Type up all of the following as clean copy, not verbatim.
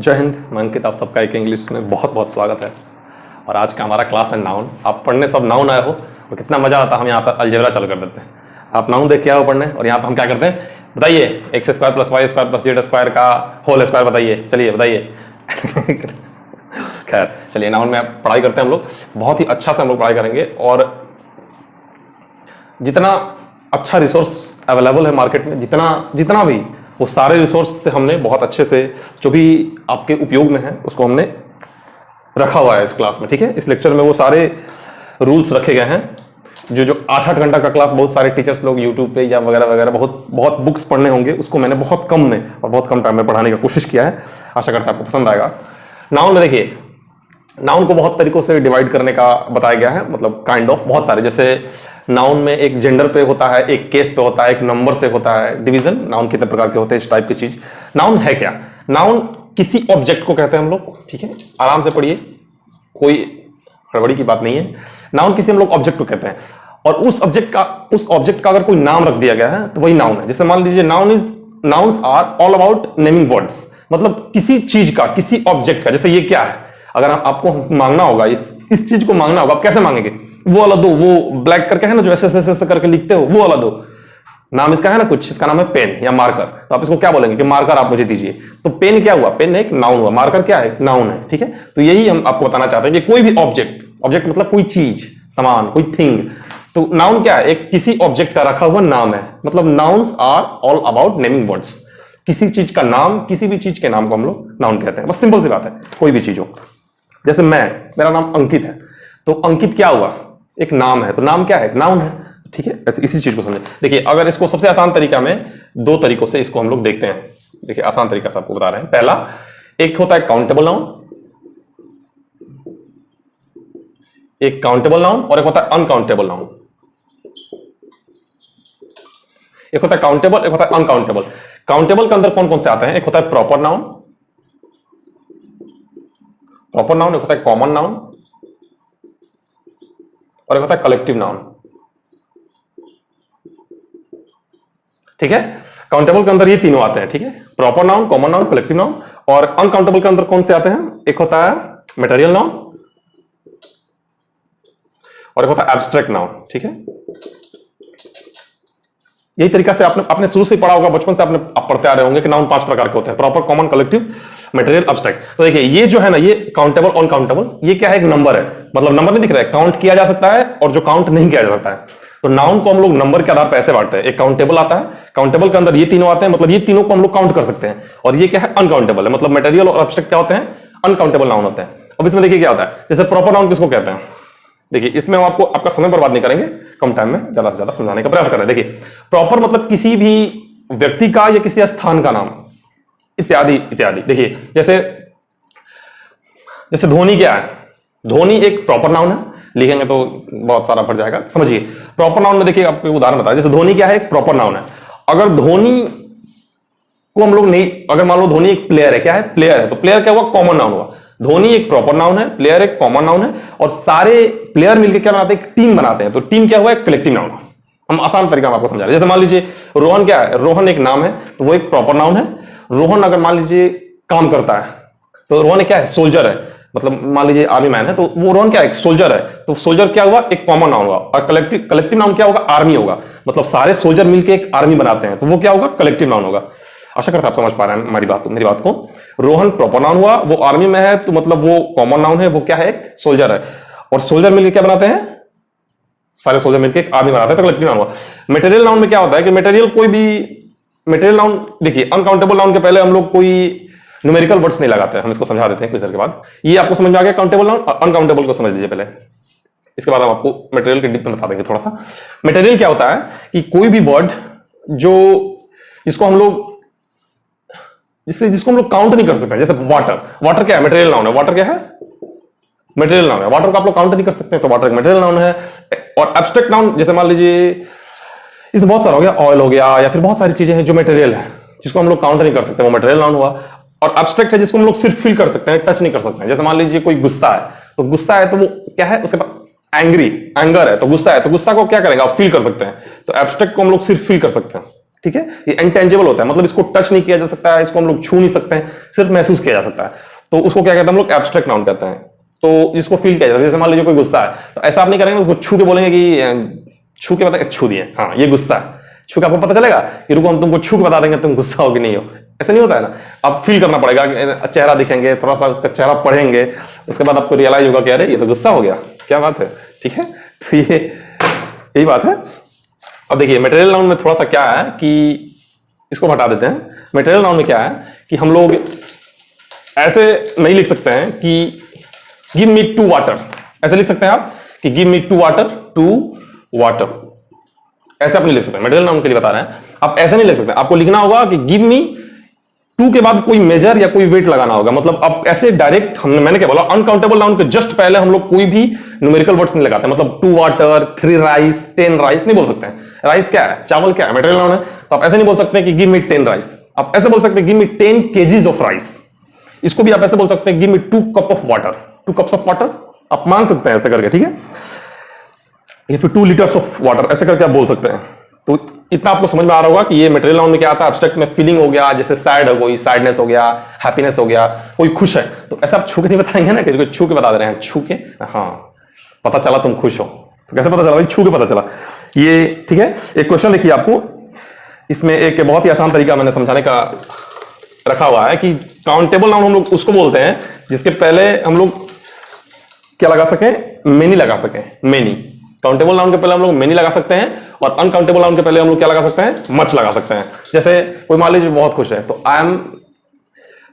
जय हिंद। मैं अंकित, आप सबका एक इंग्लिश में बहुत बहुत स्वागत है। और आज का हमारा क्लास है नाउन। आप पढ़ने सब नाउन आए हो और कितना मजा आता है। हम यहाँ पर अलजेब्रा चालू कर देते हैं, आप नाउन देख के आओ पढ़ने, और यहाँ पर हम क्या करते हैं, बताइए x square plus y square plus z square का होल स्क्वायर बताइए, चलिए बताइए। खैर चलिए, नाउन में पढ़ाई करते हैं हम लोग, बहुत ही अच्छा से हम लोग पढ़ाई करेंगे। और जितना अच्छा रिसोर्स अवेलेबल है मार्केट में, जितना भी, वो सारे रिसोर्स से हमने बहुत अच्छे से जो भी आपके उपयोग में है उसको हमने रखा हुआ है इस क्लास में। ठीक है, इस लेक्चर में वो सारे रूल्स रखे गए हैं। जो 8-8 घंटा का क्लास बहुत सारे टीचर्स लोग यूट्यूब पे या वगैरह वगैरह बहुत बुक्स पढ़ने होंगे, उसको मैंने बहुत कम में और बहुत कम टाइम में पढ़ाने की कोशिश किया है। आशा करता है आपको पसंद आएगा। नाउन में देखिए, नाउन को बहुत तरीकों से डिवाइड करने का बताया गया है, मतलब काइंड ऑफ बहुत सारे। जैसे नाउन में एक जेंडर पे होता है, एक केस पे होता है, एक नंबर से होता है डिवीजन। नाउन कितने प्रकार के होते हैं, इस टाइप की चीज। नाउन है क्या? नाउन किसी ऑब्जेक्ट को कहते हैं हम लोग। ठीक है, आराम से पढ़िए, कोई हड़बड़ी की बात नहीं है। नाउन किसी हम लोग ऑब्जेक्ट को कहते हैं, और उस ऑब्जेक्ट का अगर कोई नाम रख दिया गया है तो वही नाउन है। जैसे मान लीजिए nouns are all about naming words, मतलब किसी चीज का, किसी ऑब्जेक्ट का। जैसे ये क्या है, अगर आपको मांगना होगा, इस चीज को मांगना होगा, आप कैसे मांगेंगे? वो वाला दो, वो ब्लैक करके है ना, जो ऐसे करके लिखते हो, वो वाला दो। नाम इसका है ना कुछ, इसका नाम है पेन या मार्कर। तो आप इसको क्या बोलेंगे कि मार्कर आप मुझे दीजिए। तो पेन क्या हुआ? पेन एक नाउन हुआ। मार्कर क्या है? नाउन है। ठीक है, तो यही हम आपको बताना चाहते हैं कि कोई भी ऑब्जेक्ट मतलब कोई चीज, सामान, कोई थिंग। तो नाउन क्या है? एक किसी ऑब्जेक्ट का रखा हुआ नाम है। मतलब nouns are all about naming words. किसी चीज का नाम, किसी भी चीज के नाम को हम लोग नाउन कहते हैं। बस सिंपल सी बात है, कोई भी चीज हो। जैसे मेरा नाम अंकित है, तो अंकित क्या हुआ? एक नाम है। तो नाम क्या है? नाउन है। ठीक है, ऐसे इसी चीज को समझे। देखिए, अगर इसको सबसे आसान तरीका में दो तरीकों से इसको हम लोग देखते हैं। देखिए, आसान तरीका से आपको बता रहे हैं। पहला, एक होता है काउंटेबल नाउन, एक काउंटेबल नाउन, और एक होता है अनकाउंटेबल नाउन। एक होता है काउंटेबल, एक होता है अनकाउंटेबल। काउंटेबल के अंदर कौन कौन से आते हैं? एक होता है प्रॉपर नाउन, एक होता है कॉमन नाउन, और एक होता है कलेक्टिव नाउन। ठीक है, काउंटेबल के अंदर ये तीनों आते हैं। ठीक है, proper noun, common noun, collective noun. और अनकाउंटेबल के अंदर कौन से आते हैं? एक होता है मटेरियल नाउन, और एक होता है एब्स्ट्रैक्ट नाउन। ठीक है, यही तरीका से आपने शुरू से पढ़ा होगा, बचपन से आप पढ़ते आ रहे होंगे कि नाउन 5 प्रकार के होते हैं: proper, common, collective, material, abstract. तो देखिए, ये जो है ना, ये काउंटेबल, अनकाउंटेबल, ये क्या है? एक नंबर है। मतलब नंबर नहीं दिख रहा है, काउंट किया जा सकता है और जो काउंट नहीं किया जा सकता है। तो नाउन को हम लोग नंबर के आधार पर ऐसे बांटते हैं। एक काउंटेबल आता है, काउंटेबल के अंदर ये तीनों आते हैं, मतलब ये तीनों को हम लोग काउंट कर सकते हैं। और ये क्या है? अनकाउंटेबल है। मतलब मटेरियल और एब्स्ट्रैक्ट क्या होते हैं? अनकाउंटेबल नाउन होते हैं। अब इसमें देखिए क्या होता है। जैसे प्रॉपर नाउन किसको कहते हैं? देखिए, इसमें हम आपका समय बर्बाद नहीं करेंगे, कम टाइम में ज्यादा से ज्यादा समझाने का प्रयास करें। देखिए, प्रॉपर मतलब किसी भी व्यक्ति का या किसी स्थान का नाम, इत्यादि इत्यादि। देखिए, जैसे धोनी क्या है? धोनी एक प्रॉपर नाउन है। लिखेंगे तो बहुत सारा भर जाएगा, समझिए। प्रॉपर नाउन में देखिए, आपको उदाहरण बताया। जैसे धोनी क्या है? एक प्रॉपर नाउन है। अगर धोनी को हम लोग नहीं, अगर मान लो धोनी एक प्लेयर है, क्या है? प्लेयर है, तो प्लेयर क्या हुआ? कॉमन नाउन हुआ। धोनी एक प्रॉपर नाउन है, प्लेयर एक कॉमन नाउन है, और सारे प्लेयर मिलकर क्या बनाते हैं? एक टीम बनाते हैं। तो टीम क्या हुआ? एक कलेक्टिव नाउन। हम आसान तरीका में आपको समझा रहे हैं। जैसे मान लीजिए रोहन क्या है? रोहन एक नाम है, तो वो एक प्रॉपर नाउन है। रोहन अगर मान लीजिए काम करता है, तो रोहन क्या है? सोल्जर है। मतलब मान लीजिए आर्मी मैन है, तो वो रोहन क्या है? एक सोल्जर है। तो सोल्जर क्या हुआ? एक कॉमन नाउन हुआ। और कलेक्टिव नाउन क्या होगा? आर्मी होगा। मतलब सारे सोल्जर मिलकर एक आर्मी बनाते हैं, तो वो क्या होगा? कलेक्टिव नाउन होगा। आशा करता आप समझ पा रहे हैं मेरी बात को। रोहन प्रॉपर नाउन हुआ, वो आर्मी में है, तो मतलब वो कॉमन नाउन है, वो क्या है? एक सोल्जर है। और सोल्जर मिलकर क्या बनाते हैं? सारे सोल्जर मिलकर एक आर्मी बनाते हैं, तो कलेक्टिव नाउन हुआ। मटेरियल नाउन में क्या होता है कि मटेरियल नाउन, देखिए, अनकाउंटेबल नाउन के पहले हम लोग कोई न्यूमेरिकल वर्ड्स नहीं लगाते हैं, हम इसको समझा देते हैं कुछ देर के बाद। ये आपको समझ में आ गया काउंटेबल नाउन। अनकाउंटेबल को समझ लीजिए पहले, इसके बाद हम आपको मटेरियल के डीप में बता देंगे थोड़ा सा। मटेरियल क्या होता है कि कोई भी वर्ड जिसको हम लोग काउंट नहीं कर सकते। जैसे वाटर क्या है? मटेरियल नाउन है। वाटर क्या है? मटेरियल नाउन है। वाटर को आप लोग काउंट नहीं कर सकते, तो वाटर मटेरियल नाउन है। और एब्स्ट्रैक्ट नाउन, जैसे मान लीजिए इसमें बहुत सारा हो गया, ऑयल हो गया, या फिर बहुत सारी चीजें हैं जो मटेरियल है, जिसको हम लोग काउंट नहीं कर सकते, वो मटेरियल नाउन हुआ। और एब्स्ट्रैक्ट है, जिसको हम लोग सिर्फ फील कर सकते हैं, टच नहीं कर सकते हैं। जैसे मान लीजिए कोई गुस्सा है, तो गुस्सा है तो वो क्या है? उसके बाद एंगर है, तो गुस्सा है, तो गुस्सा को क्या करेंगे? आप फील कर सकते हैं। तो एब्स्ट्रैक्ट को हम लोग सिर्फ फील कर सकते हैं, ठीक है, ये इंटेंजिबल होता है, मतलब इसको टच नहीं किया जा सकता है, इसको हम लोग छू नहीं सकते हैं, सिर्फ महसूस किया जा सकता है, तो उसको क्या कहते हैं हम लोग, एब्स्ट्रैक्ट नाउन कहते हैं। तो इसको फील किया जाता है, जैसे मान लीजिए कोई गुस्सा है, तो ऐसा आप नहीं करेंगे उसको छू के बोलेंगे कि छू के बता, छू दिए, हाँ ये गुस्सा है, छू के आपको पता चलेगा कि रुको हम तुमको छू के बता देंगे तुम गुस्सा हो कि नहीं हो, ऐसा नहीं होता है ना। आप फील करना पड़ेगा, चेहरा दिखेंगे, थोड़ा सा उसका चेहरा पढ़ेंगे, उसके बाद आपको रियलाइज होगा कि अरे ये तो गुस्सा हो गया, क्या बात है, ठीक है। तो ये यही बात है। अब देखिए मटेरियल नाउन में थोड़ा सा क्या है कि इसको हटा देते हैं। मटेरियल नाउन में क्या है कि हम लोग ऐसे नहीं लिख सकते हैं कि गिव मी 2 वाटर, ऐसे लिख सकते हैं आप कि गिव मी 2 वाटर, 2 वाटर, ऐसे आप नहीं लिख सकते। मटेरियल नाउन के लिए बता रहे हैं, आप ऐसे नहीं लिख सकते, आपको लिखना होगा कि गिव मी 2 के बाद कोई मेजर या कोई वेट लगाना होगा। मतलब आप ऐसे डायरेक्ट, मैंने क्या बोला, अनकाउंटेबल नाउन के जस्ट पहले हम लोग कोई भी न्यूमेरिकल वर्ड्स नहीं लगाते, मतलब 2 वाटर, 3 राइस, 10 राइस नहीं बोल सकते हैं। राइस क्या है, चावल क्या है, मटेरियल नाउन है, तो आप ऐसे नहीं बोल सकते कि गिव मी 10 राइस, आप ऐसे बोल सकते हैं give me 10 KGs of rice. इसको भी आप ऐसे बोल सकते हैं give me 2 cup of water, 2 cups of water आप मान सकते हैं ऐसे करके, ठीक है, या फिर 2 लीटर्स ऑफ वाटर ऐसे करके आप बोल सकते हैं। तो इतना आपको समझ में आ रहा होगा कि ये मटेरियल नाउन में क्या आता है। एब्स्ट्रैक्ट में फीलिंग हो गया, जैसे सैड है कोई, सैडनेस हो गया, हैप्पीनेस हो गया, कोई खुश है, तो ऐसा आप छू के नहीं बताएंगे ना, कि छू के बता दे रहे हैं, छू के हाँ पता चला तुम खुश हो, तो कैसे पता चला भाई, छू के पता चला। ये ठीक है। एक क्वेश्चन देखिए आपको, इसमें एक बहुत ही आसान तरीका मैंने समझाने का रखा हुआ है कि काउंटेबल नाउन हम लोग उसको बोलते हैं जिसके पहले हम लोग क्या लगा सके, मेनी लगा सके, मेनी। काउंटेबल नाउन के पहले हम लोग मेनी लगा सकते हैं, और अनकाउंटेबल नाउन के पहले हम लोग क्या लगा सकते हैं, मच लगा सकते हैं। जैसे कोई मान लीजिए बहुत खुश है, तो I am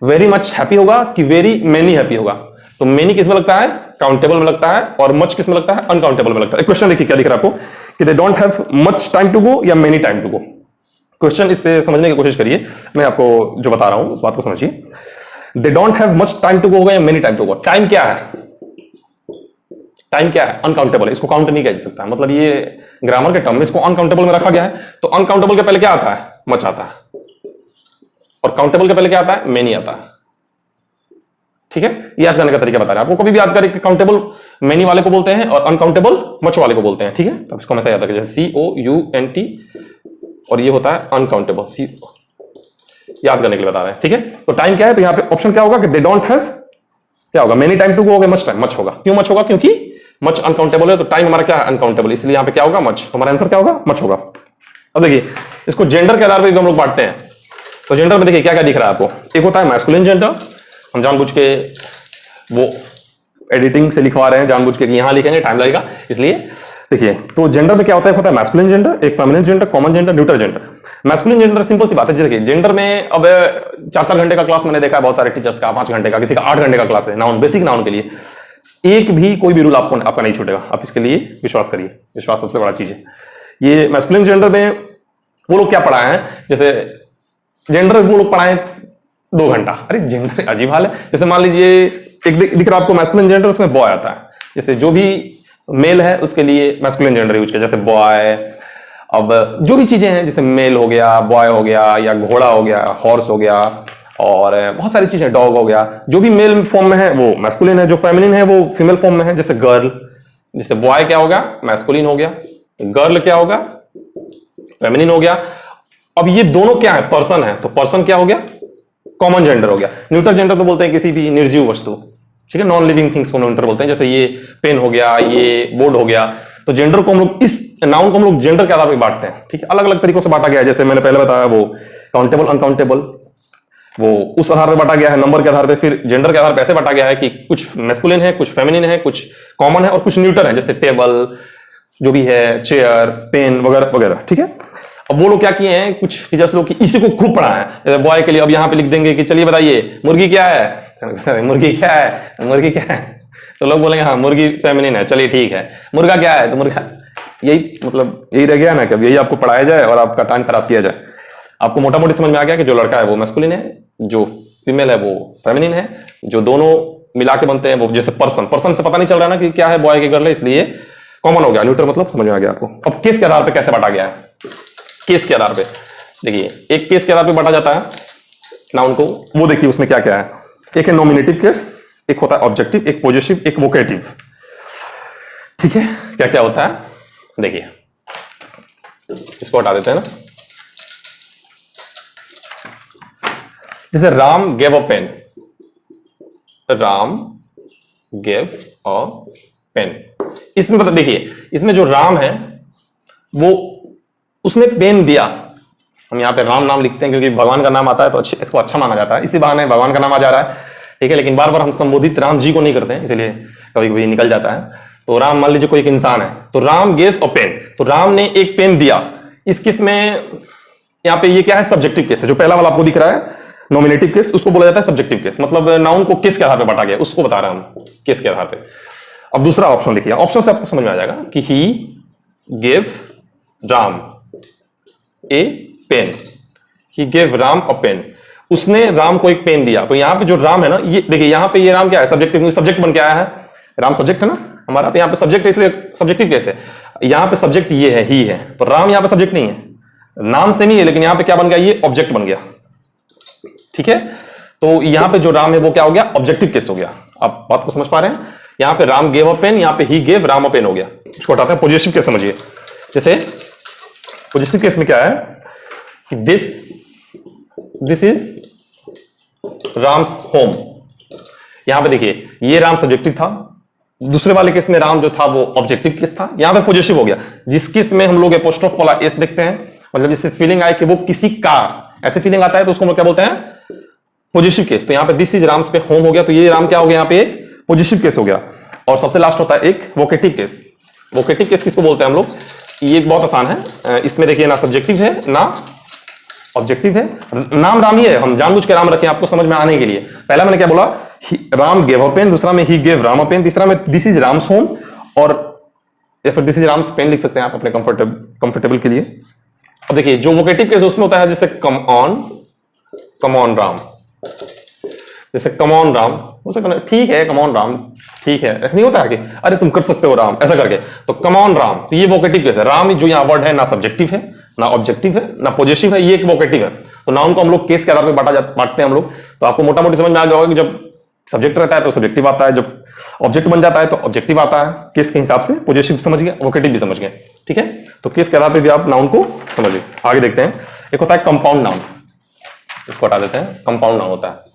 very much happy होगा कि वेरी मेनी हैप्पी होगा। तो मेनी किस में लगता है, काउंटेबल में लगता है, और मच किस में लगता है, अनकाउंटेबल में लगता है। एक क्वेश्चन देखिए क्या लिख रहा है आपको कि they don't have much time to go या many time to go. Question इस पे समझने की कोशिश करिए, मैं आपको जो बता रहा हूं उस बात को समझिए। They don't have much time to go होगा या many time to go. Time क्या है, टाइम क्या है, अनकाउंटेबल है, इसको काउंट नहीं किया जा सकता, मतलब ये ग्रामर के टर्म में इसको अनकाउंटेबल में रखा गया है। तो अनकाउंटेबल के पहले क्या आता है, मच आता है, और काउंटेबल के पहले क्या आता है, मेनी आता है। ठीक है, याद करने का तरीका बता रहे हैं आपको। कभी भी याद करें कि काउंटेबल मेनी वाले को बोलते हैं और अनकाउंटेबल मच वाले को बोलते हैं। ठीक है, तो इसको हमेशा याद रखें, जैसे COUNT और ये होता है अनकाउंटेबल, सी याद करने के लिए बता रहे हैं। ठीक है, तो टाइम क्या है, तो यहां पे ऑप्शन क्या होगा कि दे डोंट हैव, क्या होगा, मेनी टाइम टू गो होगा, मच टाइम, मच होगा। क्यों मच होगा, क्योंकि मच अनकाउंटेबल है, तो टाइम हमारा क्या है, अनकाउंटेबल, इसलिए यहां पे क्या होगा, मच। तो हमारा आंसर क्या होगा, मच होगा। अब देखिए इसको जेंडर के आधार पर हम लोग बांटते हैं। तो जेंडर में देखिए क्या क्या दिख रहा है आपको। एक होता है मैस्कुलिन जेंडर, हम जानबूझ के वो एडिटिंग से लिखवा रहे हैं, जानबूझ के यहां लिखेंगे, टाइम लगेगा इसलिए। देखिए तो जेंडर में क्या होता है, एक होता है मैस्कुलिन जेंडर, एक feminine gender, common gender, neutral gender. Masculine gender simple सी बात है, देखिए जेंडर में अब 4-4 घंटे का क्लास मैंने देखा है बहुत सारे टीचर्स का, 5 घंटे का, किसी का 8 घंटे का क्लास है नाउन, बेसिक नाउन के लिए। एक भी कोई भी रूल आपका नहीं छूटेगा, आप इसके लिए विश्वास करिए, विश्वास सबसे बड़ा चीज है। ये मैस्कुलिन जेंडर में वो लोग क्या पढ़ाए हैं, जैसे जेंडर वो लोग पढ़ाए 2 घंटा, अरे जेंडर अजीब हाल है। जैसे मान लीजिए एक दिख रहा आपको मैस्कुलिन जेंडर, उसमें बॉय आता है, जैसे जो भी मेल है उसके लिए मैस्कुलिन जेंडर यूज किया, जैसे बॉय। अब जो भी चीजें हैं, जैसे मेल हो गया, बॉय हो गया, या घोड़ा हो गया, हॉर्स हो गया, और बहुत सारी चीजें, डॉग हो गया, जो भी मेल फॉर्म में है वो मैस्कुलिन है, जो फेमिनिन है वो फीमेल फॉर्म में है, जैसे गर्ल। जैसे बॉय क्या होगा, मैस्कुलिन हो गया, गर्ल क्या होगा, फेमिनिन हो गया। अब ये दोनों क्या है, पर्सन है, तो पर्सन क्या हो गया, कॉमन जेंडर हो गया। न्यूट्रल जेंडर तो बोलते हैं किसी भी निर्जीव वस्तु, ठीक है, नॉन लिविंग थिंग्स को न्यूट्रल बोलते हैं, जैसे ये पेन हो गया, ये बोर्ड हो गया। तो जेंडर को हम लोग, इस नाउन को हम लोग जेंडर के आधार पर बांटते हैं। ठीक है, अलग अलग तरीकों से बांटा गया है, जैसे मैंने पहले बताया वो काउंटेबल, अनकाउंटेबल, वो उस आधार पर बांटा गया है, नंबर के आधार पर। फिर जेंडर के आधार पर ऐसे बांटा गया है कि कुछ मैस्कुलिन है, कुछ फेमिनिन है, कुछ कॉमन है, और कुछ न्यूट्रल है, जैसे टेबल जो भी है, चेयर, पेन वगैरह वगैरह। ठीक है, अब वो लोग क्या किए हैं, कुछ टीचर्स लोग इसी को खूब पढ़ा है। बॉय के लिए अब यहां पे लिख देंगे कि चलिए बताइए मुर्गी क्या है, मुर्गी क्या है, मुर्गी क्या है, तो लोग बोलेंगे हाँ मुर्गी फेमिनिन है, चलिए ठीक है। मुर्गा क्या है, तो मुर्गा, यही मतलब यही रह गया ना कि अब यही आपको पढ़ाया जाए और आपका टाइम खराब किया जाए। आपको मोटा मोटी समझ में आ गया कि जो लड़का है वो मैस्कुलिन है, जो फीमेल है वो फेमिनिन है, जो दोनों मिला के बनते हैं वो, जैसे पर्सन, पर्सन से पता नहीं चल रहा ना कि क्या है, बॉय की गर्ल है, इसलिए कॉमन हो गया। न्यूट्रल मतलब समझ में आ गया आपको। अब केस के आधार पर कैसे बांटा गया है, केस के आधार पे देखिए, एक केस के आधार पे बांटा जाता है नाउन को, वो देखिए उसमें क्या क्या है। एक है नॉमिनेटिव केस, एक होता है ऑब्जेक्टिव, एक पॉजिटिव, एक वोकेटिव। ठीक है, क्या क्या होता है देखिए, इसको हटा देते हैं ना। जैसे Ram gave a pen, Ram gave a pen, इसमें मतलब देखिए, इसमें जो राम है वो उसने पेन दिया। हम यहाँ पे राम नाम लिखते हैं क्योंकि भगवान का नाम आता है तो इसको अच्छा माना जाता है, इसी बहाने भगवान का नाम आ जा रहा है, ठीक है। लेकिन बार बार हम संबोधित राम जी को नहीं करते हैं, इसलिए कभी कभी निकल जाता है। तो राम, मान लीजिए कोई एक इंसान है, तो राम गेव अ पेन, तो राम ने एक पेन दिया। इस केस में यहाँ पे ये क्या है, सब्जेक्टिव केस है। जो पहला वाला आपको दिख रहा है नॉमिनेटिव केस, उसको बोला जाता है सब्जेक्टिव केस, मतलब नाउन को किस के आधार पर बांटा गया उसको बता रहे हैं हम, किस के आधार पर। अब दूसरा ऑप्शन लिखिए, ऑप्शन से आपको समझ में आ जाएगा कि he gave Ram a pen, he gave Ram a pen, उसने राम को एक पेन दिया। तो यहां पे जो राम है ना, ये देखिए यहां पे ये राम क्या है, सब्जेक्टिव, सब्जेक्ट बन के आया है, राम सब्जेक्ट है ना हमारा, तो यहां पे सब्जेक्ट है, इसलिए सब्जेक्टिव कैसे, यहां पे सब्जेक्ट ये है, ही है, तो राम यहां पे सब्जेक्ट नहीं है, नाम से नहीं है, लेकिन यहां पे क्या बन गया, ये ऑब्जेक्ट बन गया, ठीक है। तो यहां पे जो राम है वो क्या हो गया, ऑब्जेक्टिव केस हो गया। आप बात को समझ पा रहे हैं, यहां पे राम गेव अ पेन, यहां पे he gave Ram a pen हो गया। इसको हटाते हैं, पॉजिटिव केस समझिए। जैसे पॉजिटिव केस में क्या है कि दिस इज राम्स होम, यहां पे देखिए ये राम सब्जेक्टिव था, दूसरे वाले केस में राम जो था वो ऑब्जेक्टिव केस था, यहां पे पॉजिटिव हो गया। जिस केस में हम लोग एपोस्ट्रोफ वाला एस देखते हैं, मतलब जिससे फीलिंग आए कि वो किसी का, ऐसे फीलिंग आता है तो उसको हम क्या बोलते हैं, पॉजिटिव केस। तो यहां पे दिस इज राम्स पे होम हो गया, तो ये राम क्या हो गया, यहां पे एक पॉजिटिव केस हो गया। और सबसे लास्ट होता है एक वोकेटिव केस। वोकेटिव केस किसको बोलते हैं हम लोग, ये बहुत आसान है, इसमें देखिए ना सब्जेक्टिव है ना ऑब्जेक्टिव है, नाम राम ही है, हम जानबूझ के राम रखे आपको समझ में आने के लिए। पहला मैंने क्या बोला, राम गेव अ पेन, दूसरा में he gave Ram a pen, तीसरा में दिस इज राम्स होम, और या फिर दिस इज राम्स पेन लिख सकते हैं आप अपने कंफर्टेबल के लिए। अब देखिए जो वोकेटिव केस उसमें होता है जैसे कम ऑन राम, जैसे कम ऑन राम, ठीक है कम ऑन राम, ठीक है, ऐसा नहीं होता है कि अरे तुम कर सकते हो राम, ऐसा करके, तो कम ऑन राम, तो ये वोकेटिव केस है। राम जो यहाँ वर्ड है ना सब्जेक्टिव है ना ऑब्जेक्टिव है ना पॉजिटिव है, ये एक वोकेटिव है। तो नाउन को हम लोग केस के आधार पर बांटते हैं हम लोग। तो आपको मोटा मोटी समझ में आ गया होगा कि जब सब्जेक्ट रहता है तो सब्जेक्टिव आता है, जब ऑब्जेक्ट बन जाता है तो ऑब्जेक्टिव आता है केस के हिसाब से। पॉजिटिव समझ गए, वोकेटिव भी समझ गए, ठीक है। तो केस के आधार पर भी आप नाउन को समझिए। आगे देखते हैं, एक होता है कंपाउंड नाउन, इसको हटा देते हैं, कंपाउंड नाउन होता है।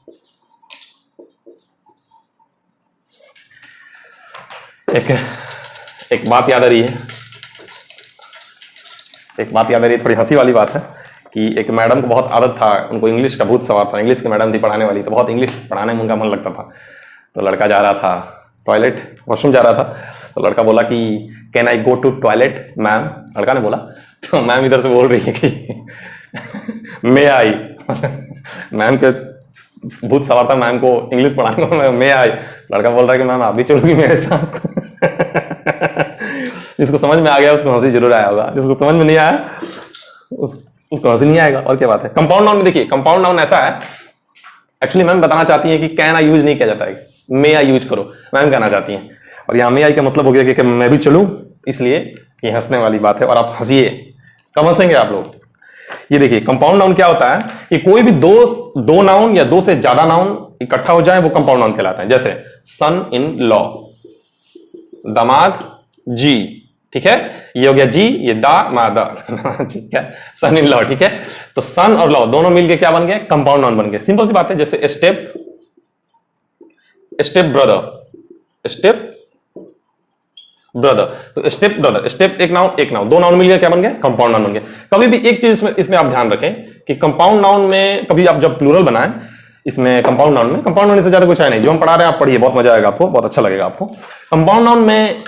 एक बात याद आ रही है, थोड़ी हंसी वाली बात है कि एक मैडम को बहुत आदत था, उनको इंग्लिश का भूत सवार था, इंग्लिश की मैडम थी पढ़ाने वाली, तो बहुत इंग्लिश पढ़ाने में उनका मन लगता था। तो लड़का जा रहा था टॉयलेट, वॉशरूम जा रहा था, तो लड़का बोला कि can I go to toilet ma'am, लड़का ने बोला, तो मैम इधर से बोल रही है कि मे आई मैम के भूत सवार था, मैम को इंग्लिश पढ़ाने को, मे आई, लड़का बोल रहा है कि मैम आप भी चलोगी मेरे साथ जिसको समझ में आ गया उसको हंसी जरूर आया होगा, जिसको समझ में नहीं आया उसको हंसी नहीं आएगा, और क्या बात है। कंपाउंड नाउन में देखिए, कंपाउंड नाउन ऐसा है, एक्चुअली मैम बताना चाहती है कि कैन आई यूज नहीं किया जाता है, मे आई यूज करो, मैम कहना चाहती हैं। और यहाँ मे आई का मतलब हो गया कि मैं भी चलूं, इसलिए ये हंसने वाली बात है, और आप हंसिए। कब हंसेंगे आप लोग, ये देखिए कंपाउंड नाउन क्या होता है कि कोई भी दो नाउन या दो से ज्यादा नाउन इकट्ठा हो जाए वो कंपाउंड नाउन कहलाते हैं। जैसे सन इन लॉ, दामाद जी, ठीक है, ये हो गया जी, ये दा मादा ठीक है, सन इन लॉ, ठीक है। तो सन और लॉ दोनों मिलके क्या बन गए, कंपाउंड नाउन बन गए। सिंपल सी बात है, जैसे स्टेप ब्रदर, तो स्टेप ब्रदर, स्टेप एक नाउन, दो नाउन मिल गया, क्या बन गया, कंपाउंड नाउन बन गया। कभी भी एक चीज इसमें आप ध्यान रखें कि कंपाउंड नाउन में कभी आप जब प्लूरल बनाएं, इसमें कंपाउंड नाउन से ज्यादा कुछ है नहीं, जो हम पढ़ा रहे हैं आप पढ़िए, बहुत मजा आएगा आपको, बहुत अच्छा लगेगा आपको। कंपाउंड नाउन में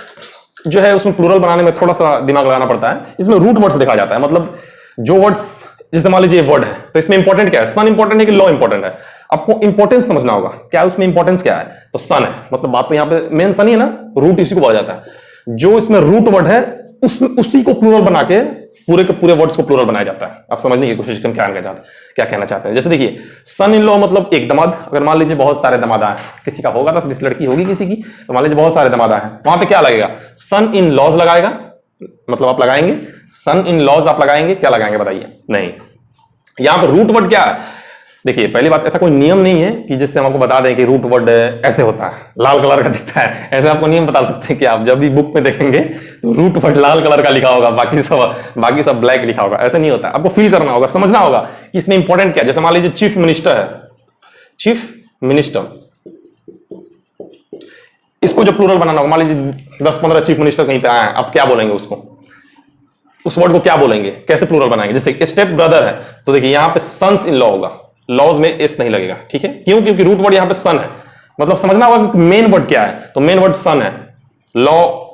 जो है उसमें प्लूरल बनाने में थोड़ा सा दिमाग लगाना पड़ता है। इसमें रूट वर्ड्स देखा जाता है, मतलब जो वर्ड्स, जैसे मान लीजिए वर्ड है, तो इसमें इंपॉर्टेंट क्या है, सन इंपॉर्टेंट है कि लॉ इंपॉर्टेंट है, आपको इंपॉर्टेंस समझना होगा, क्या उसमें इंपॉर्टेंस क्या है, तो सन है, मतलब बात तो यहाँ पे मेन सन ही है ना, रूट इसी को बोला जाता है। जो इसमें रूट वर्ड है उसी को प्लूरल बना के पूरे के पूरे वर्ड्स को प्लूरल बनाया जाता है। आप समझने की कोशिश करें क्या कहना चाहते हैं। जैसे देखिए सन इन लॉ मतलब एक दमाद, अगर मान लीजिए बहुत सारे दमादा हैं, किसी का होगा 10-20 लड़की होगी किसी की, तो मान लीजिए बहुत सारे दमादा हैं, वहां पे क्या लगेगा, सन इन लॉज लगाएगा, मतलब आप लगाएंगे सन इन लॉज, आप लगाएंगे क्या लगाएंगे बताइए, नहीं। यहां पर रूट वर्ड क्या है, देखिए पहली बात, ऐसा कोई नियम नहीं है कि जिससे हम आपको बता दें कि रूट वर्ड ऐसे होता है, लाल कलर का दिखता है, ऐसे आपको नियम बता सकते हैं कि आप जब भी बुक में देखेंगे तो रूट वर्ड लाल कलर का लिखा होगा, बाकी सब ब्लैक लिखा होगा, ऐसा नहीं होता। आपको फील करना होगा, समझना होगा कि इसमें इंपॉर्टेंट क्या है। जैसे मान लीजिए चीफ मिनिस्टर है, चीफ मिनिस्टर, इसको जो प्लूरल बनाना होगा, मान लीजिए 10-15 चीफ मिनिस्टर कहीं पे आए हैं, अब क्या बोलेंगे उसको, उस वर्ड को क्या बोलेंगे, कैसे प्लूरल बनाएंगे। जैसे स्टेप ब्रदर है तो देखिए यहां पे सन्स इन लॉ होगा, लॉज में एस नहीं लगेगा, ठीक है, क्यों, क्योंकि रूट वर्ड यहां पे सन है, मतलब समझना होगा कि मेन वर्ड क्या है, तो मेन वर्ड सन है, लॉ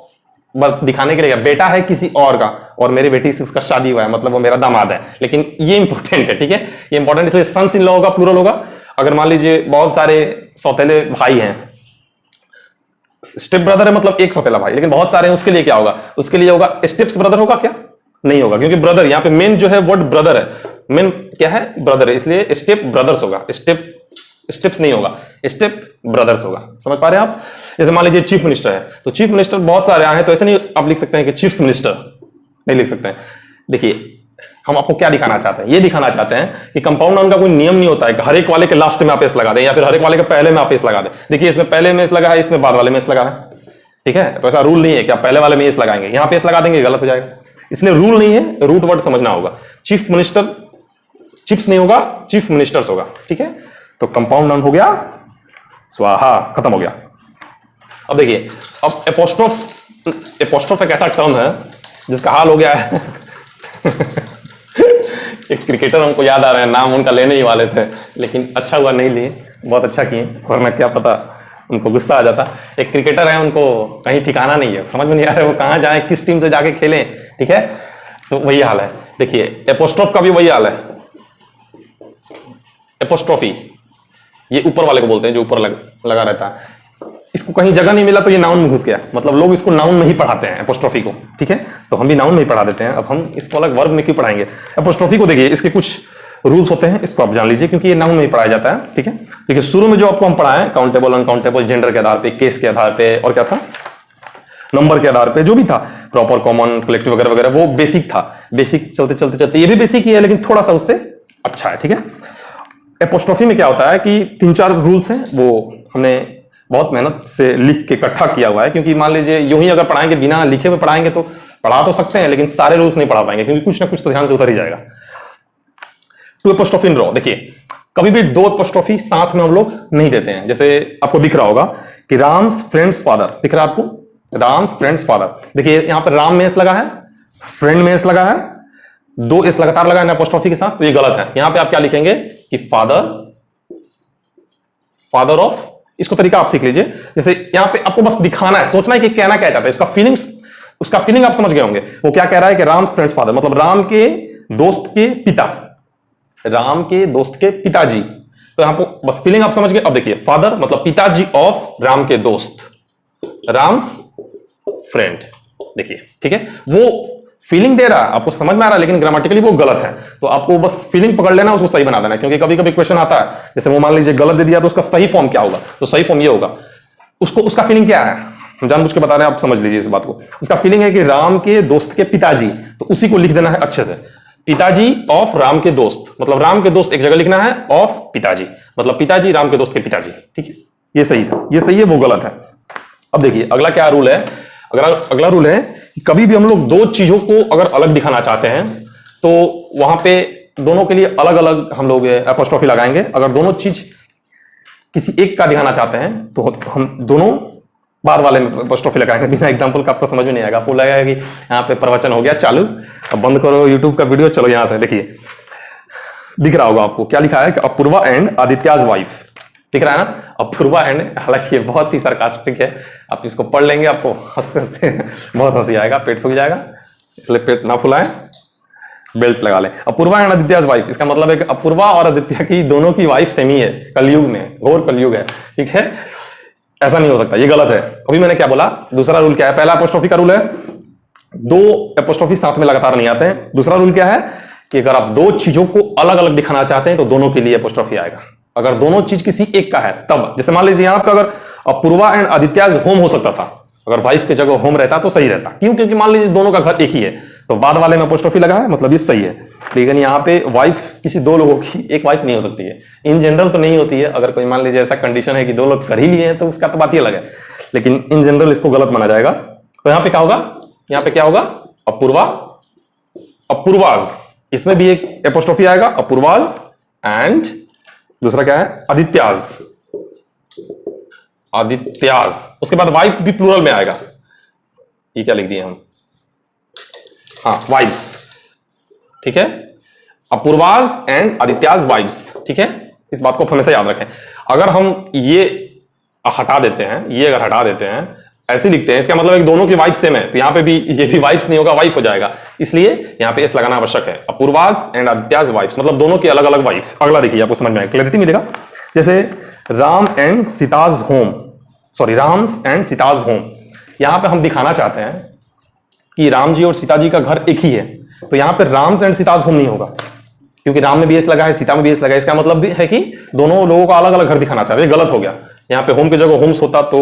दिखाने के लिए बेटा है किसी और का, और मेरी बेटी से उसका शादी हुआ है, मतलब वो मेरा दामाद है, लेकिन ये इंपॉर्टेंट है, ठीक है, ये इंपॉर्टेंट इसलिए सन्स इन लॉ होगा, प्लूरल होगा। अगर मान लीजिए बहुत सारे सौतेले भाई हैं, स्टेप ब्रदर है मतलब एक सौतेला भाई, लेकिन बहुत सारे हैं, उसके लिए क्या होगा, उसके लिए होगा स्टेप्स ब्रदर होगा क्या, नहीं होगा, क्योंकि ब्रदर यहां पे मेन जो है वर्ड ब्रदर है, मेन क्या है, ब्रदर है, इसलिए स्टेप ब्रदर्स होगा, स्टेप्स नहीं होगा, स्टेप ब्रदर्स होगा। समझ पा रहे हैं आप। जैसे मान लीजिए चीफ मिनिस्टर है, तो चीफ मिनिस्टर बहुत सारे आए हैं, तो ऐसे नहीं आप लिख सकते हैं कि चीफ मिनिस्टर, नहीं लिख सकते हैं। देखिए हम आपको क्या दिखाना चाहते हैं, ये दिखाना चाहते हैं कि कंपाउंड नाउन का कोई नियम नहीं होता है कि हर एक वाले के लास्ट में आप एस लगा दें या फिर हर एक वाले के पहले में आप एस लगा दें। देखिए इसमें पहले में एस लगा है, इसमें बाद वाले में एस लगा है, ठीक है, तो ऐसा रूल नहीं है कि आप पहले वाले में एस लगाएंगे, यहां पे एस लगा देंगे गलत हो जाएगा, इसलिए रूल नहीं है, रूट वर्ड समझना होगा। चीफ मिनिस्टर, चिप्स नहीं होगा, चीफ मिनिस्टर्स होगा, ठीक है। तो कंपाउंड नाउन हो गया स्वाहा, खत्म हो गया। अब देखिए, अब एपोस्ट्रोफ एक ऐसा टर्म है जिसका हाल हो गया है एक क्रिकेटर हमको याद आ रहे हैं, नाम उनका लेने ही वाले थे, लेकिन अच्छा हुआ नहीं लिए, बहुत अच्छा किए, वरना क्या पता उनको गुस्सा आ जाता। एक क्रिकेटर है, उनको कहीं ठिकाना नहीं है, समझ में नहीं आ रहा है वो कहां जाए, किस टीम से जाके खेलें, ठीक है, तो वही हाल है। देखिए एपोस्ट्रोफ का भी वही हाल है, एपोस्ट्रोफी ये ऊपर वाले को बोलते हैं जो ऊपर लगा रहता है, इसको कहीं जगह नहीं मिला तो ये नाउन में घुस गया, मतलब लोग इसको नाउन में ही पढ़ाते हैं एपोस्ट्रोफी को, ठीक है, तो हम भी नाउन में ही पढ़ा देते हैं। अब हम इसको अलग वर्ब में क्यों पढ़ाएंगे एपोस्ट्रोफी को। देखिए इसके कुछ रूल्स होते हैं, इसको आप जान लीजिए, क्योंकि ये नाउन में ही पढ़ाया जाता है, ठीक है। देखिए शुरू में जो आपको हम पढ़ाएं, काउंटेबल अनकाउंटेबल, जेंडर के आधार पे, केस के आधार पे, और क्या था, नंबर के आधार पे, जो भी था, प्रॉपर, कॉमन, कलेक्टिव वगैरह वगैरह, वो बेसिक था। बेसिक चलते चलते चलते ये भी बेसिक ही है, लेकिन थोड़ा सा उससे अच्छा है, ठीक है। एपोस्ट्रोफी में क्या होता है कि 3-4 रूल्स हैं, वो हमने बहुत मेहनत से लिख के इकट्ठा किया हुआ है, क्योंकि मान लीजिए यूं ही अगर पढ़ाएंगे, बिना लिखे हुए पढ़ाएंगे तो पढ़ा तो सकते हैं, लेकिन सारे रूल्स नहीं पढ़ा पाएंगे, क्योंकि कुछ ना कुछ तो ध्यान से उतर ही जाएगा। टू एपोस्ट्रोफी इन रॉ, देखिए कभी भी 2 एपोस्ट्रोफी साथ में हम लोग नहीं देते हैं। जैसे आपको दिख रहा होगा कि राम्स फ्रेंड्स फादर, दिख रहा है आपको, राम्स फ्रेंड्स फादर। देखिए यहां पर राम में एस लगा है, फ्रेंड में एस लगा है, 2 एस लगातार लगा है एपोस्ट्रोफी के साथ, तो ये गलत है। यहां पे आप क्या लिखेंगे कि फादर ऑफ, इसको तरीका आप सीख लीजिए। जैसे यहां पे आपको बस दिखाना है, सोचना है कि कहना क्या चाहता है, उसका फीलिंग आप समझ गए होंगे। वो क्या कह रहा है कि राम्स फ्रेंड्स फादर, मतलब राम के दोस्त के पिता, राम के दोस्त के पिताजी, तो यहां पर बस फीलिंग आप समझ गए। अब देखिए फादर मतलब पिताजी ऑफ राम के दोस्त, राम्स फ्रेंड, देखिए ठीक है, वो फीलिंग दे रहा है, आपको समझ में आ रहा है, लेकिन ग्रामेटिकली वो गलत है, तो आपको बस फीलिंग पकड़ लेना, उसको सही बना देना। क्योंकि कभी कभी क्वेश्चन आता है, जैसे वो मान लीजिए गलत दे दिया, तो उसका सही फॉर्म क्या होगा, तो सही फॉर्म ये होगा, उसका फीलिंग क्या है, हम जानबूझ के बता रहे हैं, आप समझ लीजिए इस बात को। उसका फीलिंग है कि राम के दोस्त के पिताजी, तो उसी को लिख देना है अच्छे से, पिताजी ऑफ राम के दोस्त, मतलब राम के दोस्त एक जगह लिखना है, ऑफ पिताजी मतलब पिताजी राम के दोस्त के पिताजी, ठीक है, ये सही था, ये सही है, वो गलत है। अब देखिए अगला क्या रूल है, अगला रूल है कि कभी भी हम लोग 2 चीजों को अगर अलग दिखाना चाहते हैं, तो वहां पे दोनों के लिए अलग अलग हम लोग एपोस्ट्रोफी लगाएंगे। अगर दोनों चीज किसी एक का दिखाना चाहते हैं, तो हम दोनों बार वाले में एपोस्ट्रोफी लगाएंगे। बिना एग्जांपल का आपको समझ में नहीं आएगा, आपको लगेगा कि यहाँ पे प्रवचन हो गया चालू, अब बंद करो यूट्यूब का वीडियो, चलो यहां से। देखिए दिख रहा होगा आपको क्या लिखा है कि अपूर्वा एंड आदित्याज वाइफ, दिख रहा है ना, अपूर्वा एंड, हालांकि ये बहुत ही सरकास्टिक है, आप इसको पढ़ लेंगे आपको हंसते हंसते बहुत हंसी आएगा, पेट फूल जाएगा, इसलिए पेट ना फुलाएं, बेल्ट लगा लें। अपूर्वा एंड आदित्याज वाइफ, इसका मतलब है कि अपूर्वा और आदित्य की दोनों की वाइफ सेम ही है, कलयुग में, घोर कलयुग है, ठीक है, ऐसा नहीं हो सकता, ये गलत है। अभी मैंने क्या बोला, दूसरा रूल क्या है, पहला एपोस्ट्रोफी का रूल है 2 एपोस्ट्रोफी साथ में लगातार नहीं आते हैं। दूसरा रूल क्या है कि अगर आप 2 चीजों को अलग अलग दिखाना चाहते हैं, तो दोनों के लिए एपोस्ट्रोफी आएगा। अगर दोनों चीज किसी एक का है तब, जैसे मान लीजिए यहां पर अगर अपूर्वा एंड आदित्याज होम हो सकता था, अगर वाइफ की जगह होम रहता तो सही रहता, क्यों, क्योंकि मान लीजिए दोनों का घर एक ही है, तो बाद वाले में एपोस्ट्रोफी लगा है, मतलब ये सही है। लेकिन यहाँ पे वाइफ किसी 2 लोगों की एक वाइफ नहीं हो सकती है, इन जनरल तो नहीं होती है। अगर कोई मान लीजिए ऐसा कंडीशन है कि 2 लोग कर ही लिए हैं, तो उसका तो बात ही अलग है, लेकिन इन जनरल इसको गलत माना जाएगा। तो यहाँ पे क्या होगा, यहाँ पे क्या होगा, अपूर्वा, अपूर्वाज, इसमें भी एक एपोस्ट्रोफी आएगा, अपूर्वाज एंड दूसरा क्या है? आदित्याज, आदित्याज। उसके बाद वाइफ भी प्लूरल में आएगा। ये क्या लिख दिए हम? हाँ, वाइफ्स, ठीक है। अपूर्वाज एंड आदित्याज वाइफ्स, ठीक है। इस बात को हमेशा याद रखें। अगर हम ये हटा देते हैं, ये अगर हटा देते हैं, ऐसे लिखते हैं, इसका मतलब है कि दोनों की वाइफ सेम है, तो यहां पे भी ये भी वाइफ्स नहीं होगा, वाइफ हो जाएगा। इसलिए यहां पे एस लगाना आवश्यक है। अपूर्वाज एंड आदित्याज वाइफ्स, मतलब दोनों की अलग अलग वाइफ। अगला देखिए, आपको समझ में आएगा, क्लैरिटी मिलेगा। जैसे Ram and Sita's home, sorry, Ram's and Sita's home. यहां पे हम दिखाना चाहते हैं कि राम जी और सीता जी का घर एक ही है, तो यहां पे राम्स एंड सीताज होम नहीं होगा, क्योंकि राम में भी एस लगा है, सीता में भी एस लगा है। इसका मतलब भी है कि दोनों लोगों का अलग अलग घर दिखाना चाहते हैं। गलत हो गया। यहाँ पे होम की जगह होम्स होता तो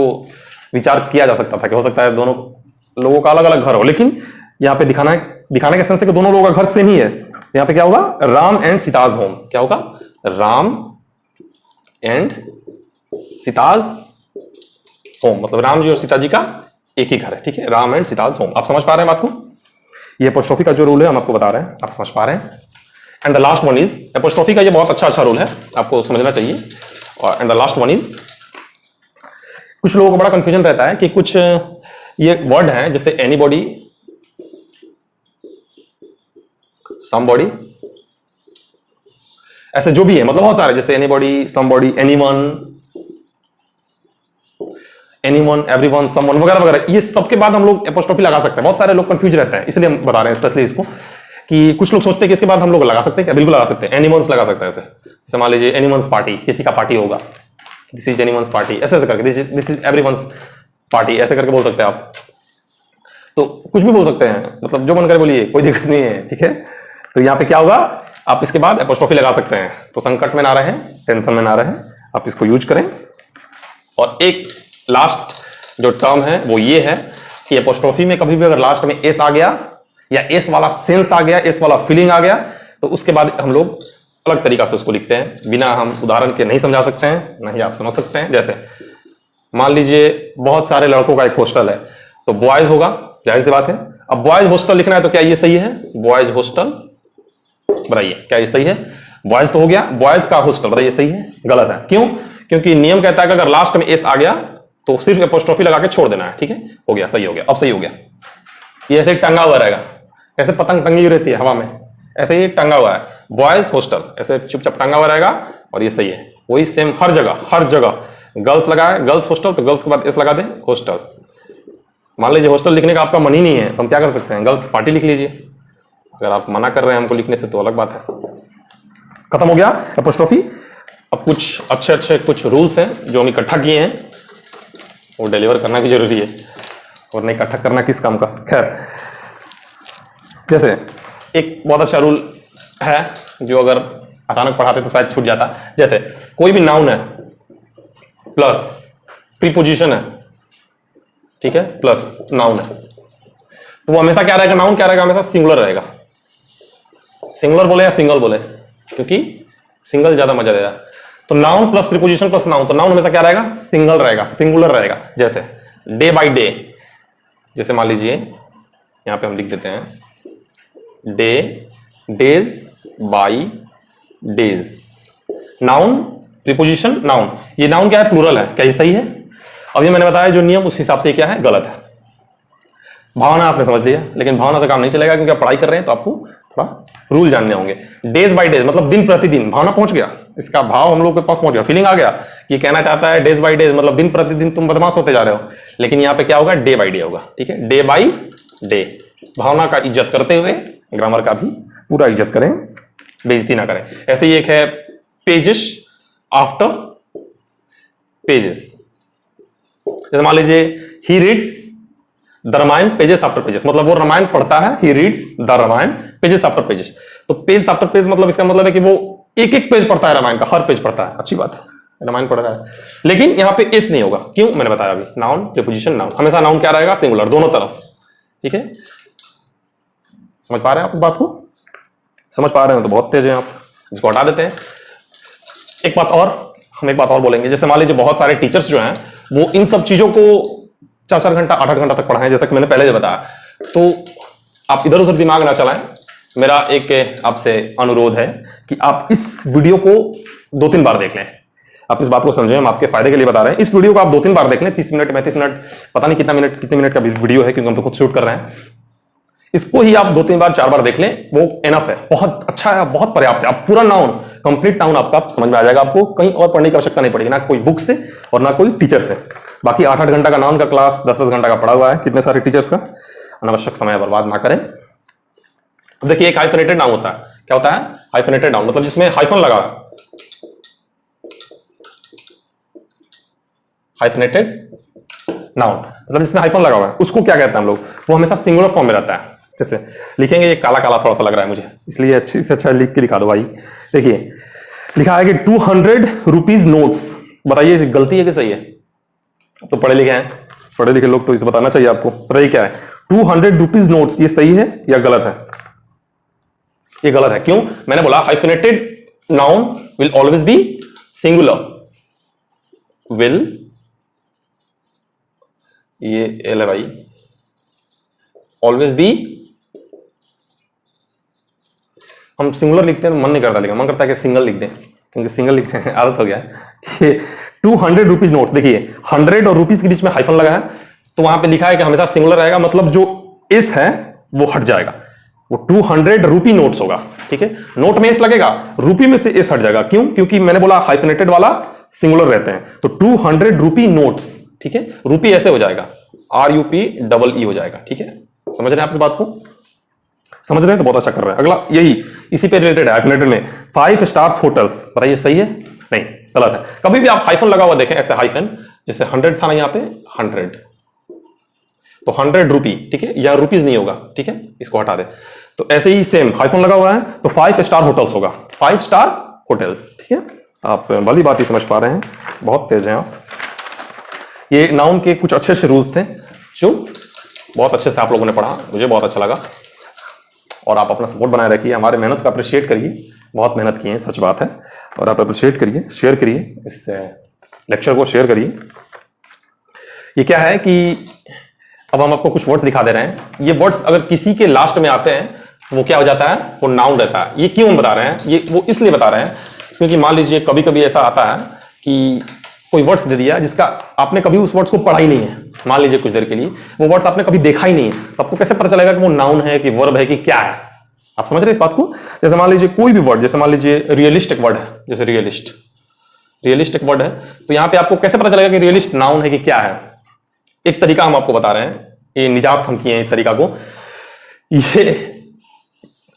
विचार किया जा सकता था कि हो सकता है दोनों लोगों का अलग अलग घर हो, लेकिन यहाँ पे दिखाने का सेंस है कि दोनों लोगों का घर सेम ही है। यहाँ पे क्या होगा? Ram and Sita's home. क्या होगा? राम एंड सीताज होम, मतलब राम जी और सीता जी का एक ही घर है, ठीक है। Ram and Sita's home. आप समझ पा रहे हैं बात को? ये एपोस्ट्रोफी का जो रूल है हम आपको बता रहे हैं, आप समझ पा रहे हैं। And the last one is apostrophe का, ये बहुत अच्छा रूल है, आपको समझना चाहिए। और and the last one is, कुछ लोगों को बड़ा कंफ्यूजन रहता है कि कुछ ये वर्ड हैं जैसे एनीबॉडी, समबॉडी, ऐसे जो भी है, मतलब बहुत सारे, जैसे anybody, somebody, anyone, anyone, everyone, someone वगैरह वगैरह। ये सबके बाद हम लोग एपोस्ट्रोफी लगा सकते हैं। बहुत सारे लोग कंफ्यूज रहते हैं, इसलिए हम बता रहे हैं स्पेशली इसको, कि कुछ लोग सोचते हैं कि इसके बाद हम लोग लगा सकते हैं क्या? बिल्कुल लगा सकते हैं। एनिमल्स लगा सकते हैं ऐसे, जैसे मान लीजिए एनिमल्स पार्टी, किसी का पार्टी होगा, दिस इज एनिमल्स पार्टी, ऐसे ऐसे करके, दिस इज एवरीवन्स पार्टी, ऐसे करके बोल सकते हैं आप। तो कुछ भी बोल सकते हैं, मतलब जो मन करे बोलिए, कोई दिक्कत नहीं है, ठीक है। तो यहाँ पे क्या होगा? आप इसके बाद एपोस्ट्रोफी लगा सकते हैं, तो संकट में ना रहें, टेंशन में ना रहें, आप इसको यूज करें। और एक लास्ट जो टर्म है वो ये है कि एपोस्ट्रोफी में कभी भी अगर लास्ट में एस आ गया, या एस वाला सेंस आ गया, एस वाला फीलिंग आ गया, तो उसके बाद हम लोग अलग तरीका से उसको लिखते हैं। बिना हम उदाहरण के नहीं समझा सकते हैं, नहीं आप समझ सकते हैं। जैसे मान लीजिए बहुत सारे लड़कों का एक हॉस्टल है, तो बॉयज होगा, जाहिर सी बात है। अब बॉयज हॉस्टल लिखना है, तो क्या ये सही है? बॉयज हॉस्टल, बताइए क्या ये सही है? बॉयज तो हो गया, बॉयज का हॉस्टल, बताइए सही है? गलत है। क्यों? क्योंकि नियम कहता है कि अगर लास्ट में एस आ गया तो सिर्फ एपोस्ट्रोफी लगा के छोड़ देना है, ठीक है। हो गया, सही हो गया, अब सही हो गया। ये ऐसे टंगा हुआ रहेगा, ऐसे पतंग टंगी रहती है हवा में, ऐसे ही टंगा हुआ है, बॉयज हॉस्टल, ऐसे चुपचाप टंगा हुआ रहेगा, और ये सही है। वही सेम हर जगह गर्ल्स लगा है, गर्ल्स हॉस्टल, तो गर्ल्स के बाद एस लगा दे, हॉस्टल। मान लीजिए हॉस्टल लिखने का आपका मन ही नहीं है, तो हम क्या कर सकते हैं? गर्ल्स पार्टी लिख लीजिए। अगर आप मना कर रहे हैं हमको लिखने से तो अलग बात है। खत्म हो गया एपोस्ट्रोफी। अब कुछ अच्छे कुछ रूल्स हैं जो हम इकट्ठा किए हैं, वो डिलीवर करना भी जरूरी है, और नहीं इकट्ठा करना किस काम का। खैर, जैसे एक बहुत अच्छा रूल है जो अगर अचानक पढ़ाते तो शायद छूट जाता। जैसे कोई भी नाउन है प्लस प्रीपोजिशन है, ठीक है, प्लस नाउन है, तो वो हमेशा क्या रहेगा? नाउन क्या रहेगा? हमेशा सिंगुलर रहेगा। सिंगुलर बोले या सिंगल बोले, क्योंकि सिंगल ज्यादा मजा दे रहा है। तो noun plus preposition plus noun, तो नाउन हमेशा क्या रहेगा? सिंगल रहेगा, सिंगुलर रहेगा। जैसे डे बाय डे, जैसे मान लीजिए यहां पे हम लिख देते हैं day, days by days. Noun, preposition, noun. ये नाउन क्या है? प्लूरल है। क्या ये सही है? अब ये मैंने बताया जो नियम, उस हिसाब से क्या है? गलत है। भावना आपने समझ लिया, लेकिन भावना से काम नहीं चलेगा, क्योंकि आप पढ़ाई कर रहे हैं तो आपको थोड़ा रूल जानने होंगे। डेज बाय डेज मतलब दिन प्रतिदिन, भावना पहुंच गया, इसका भाव हम लोग के पास पहुंच गया, फीलिंग आ गया। ये कहना चाहता है डेज बाय डेज मतलब दिन प्रतिदिन तुम बदमाश होते जा रहे हो, लेकिन यहां पे क्या होगा? डे बाय डे होगा, ठीक है। डे बाय डे, भावना का इज्जत करते हुए ग्रामर का भी पूरा इज्जत करें, बेइज्जती ना करें। ऐसे ही एक है पेजेस आफ्टर पेजेस। जैसे मान लीजिए he reads the Ramayana pages after pages, मतलब वो रामायण पढ़ता है, he reads the Ramayana pages after pages. तो पेज आफ्टर पेज मतलब इसका मतलब है कि वो एक एक पेज पढ़ता है रामायण का, हर पेज पढ़ता है। अच्छी बात है, रामायण पढ़ रहा है। लेकिन यहां पे एस नहीं होगा, क्यों? मैंने बताया अभी, नाउन प्रीपोजिशन नाउन, हमेशा नाउन क्या रहेगा? सिंगुलर, दोनों तरफ, ठीक है। समझ पा रहे हैं आप इस बात को? समझ पा रहे हैं तो बहुत तेज हैं आप, इसको हटा देते हैं। एक बात और, हम एक बात और बोलेंगे। जैसे मान लीजिए बहुत सारे टीचर्स जो हैं वो इन सब चीजों को 4-4 घंटा 8-8 घंटा तक पढ़ाएं, जैसा कि मैंने पहले बताया, तो आप इधर उधर दिमाग ना चलाएं। मेरा एक आपसे अनुरोध है कि आप इस वीडियो को 2-3 बार देख लें। आप इस बात को समझें, हम आपके फायदे के लिए बता रहे हैं। इस वीडियो को आप 2-3 बार देख लें, 30 मिनट 35 मिनट, पता नहीं कितने मिनट का वीडियो है, क्योंकि हम तो खुद शूट कर रहे हैं। इसको ही आप 2-3 बार 4 बार देख लें, वो एनफ है, बहुत अच्छा है, बहुत पर्याप्त है। आप पूरा नाउन, कंप्लीट नाउन आपका समझ में आ जाएगा। आपको कहीं और पढ़ने की आवश्यकता नहीं पड़ेगी, ना कोई बुक से और ना कोई टीचर से। बाकी 8-8 घंटा का नाउन का क्लास, 10-10 घंटा का पढ़ा हुआ है कितने सारे टीचर्स का। अनावश्यक समय बर्बाद ना करें। देखिए, एक हाइफेनेटेड नाउन होता है। क्या होता है? हाइफेनेटेड नाउन, मतलब जिसमें हाइफन लगा है। हाइफेनेटेड नाउन मतलब जिसमें हाइफन लगा हुआ है, उसको क्या कहते हैं हम लोग? वो हमेशा सिंगुलर फॉर्म में रहता है। जैसे लिखेंगे, ये काला काला थोड़ा सा लग रहा है मुझे, इसलिए अच्छी से अच्छा लिख के दिखा दो भाई। देखिए, लिखा है कि 200 रुपीज नोट्स। बताइए गलती है कि सही है? अब तो पढ़े लिखे हैं, पढ़े लिखे लोग तो इसे बताना चाहिए आपको। बताइए क्या है? 200 रुपीज नोट्स, ये सही है या गलत है? ये गलत है। क्यों? मैंने बोला hyphenated noun will always be singular. Will, ये एल है भाई, ऑलवेज बी। हम सिंगुलर लिखते हैं तो मन नहीं करता, लेकिन मन करता है कि सिंगल लिख दें, क्योंकि सिंगल लिखते हैं आदत हो गया है। ये 200 रुपीज नोट्स, देखिए 100 और रुपीज के बीच में हाइफन लगा है, तो वहां पे लिखा है कि हमेशा सिंगुलर रहेगा, मतलब जो एस है वो हट जाएगा, वो 200 रुपी नोट्स होगा। ठीक है, नोट में एस लगेगा, रुपी में से एस हट जाएगा। क्यों? क्योंकि मैंने बोला हाइफेनेटेड वाला सिंगुलर रहते हैं। तो 200 रुपी नोट्स, ठीक है, रुपी ऐसे हो जाएगा, RUPEE हो जाएगा। ठीक है, समझ रहे हैं आप इस बात को? समझ रहे हैं तो बहुत अच्छा कर रहे हैं। अगला यही इसी पे रिलेटेड है, हाइफेनेटेड में 5 स्टार्स होटल्स। बताइए सही है? नहीं, गलत है। कभी भी आप हाइफन लगा हुआ देखें, ऐसे हाइफन, जैसे 100 था ना यहाँ पे, 100 तो 100 रुपी, ठीक है, या रुपीज नहीं होगा। ठीक है, इसको हटा दे। तो ऐसे ही सेम हाइफन लगा हुआ है तो 5 स्टार होटल्स होगा, 5 स्टार होटल्स। ठीक है, आप भली बात ही समझ पा रहे हैं, बहुत तेज हैं आप। ये नाउन के कुछ अच्छे से रूल्स थे जो बहुत अच्छे से आप लोगों ने पढ़ा, मुझे बहुत अच्छा लगा। और आप अपना सपोर्ट बनाए रखिए, हमारे मेहनत का अप्रिशिएट करिए, बहुत मेहनत की है, सच बात है। और आप अप्रिशिएट करिए, शेयर करिए, इस लेक्चर को शेयर करिए। ये क्या है कि अब हम आपको कुछ वर्ड्स दिखा दे रहे हैं। ये वर्ड्स अगर किसी के लास्ट में आते हैं तो वो क्या हो जाता है? वो नाउन रहता है। ये क्यों बता रहे हैं? ये वो इसलिए बता रहे हैं क्योंकि मान लीजिए कभी कभी ऐसा आता है कि कोई वर्ड्स दे दिया जिसका आपने कभी उस वर्ड्स को पढ़ा ही नहीं है। मान लीजिए कुछ देर के लिए वो वर्ड्स आपने कभी देखा ही नहीं है, तो आपको कैसे पता चलेगा कि वो नाउन है कि वर्ब है कि क्या है? आप समझ रहे हैं इस बात को? जैसे मान लीजिए कोई भी वर्ड, जैसे मान लीजिए रियलिस्ट एक वर्ड है, जैसे रियलिस्ट एक वर्ड है, तो यहां पे आपको कैसे पता चलेगा कि रियलिस्ट नाउन है कि क्या है? एक तरीका हम आपको बता रहे हैं, ये निजात हम किए हैं। इस तरीका को, ये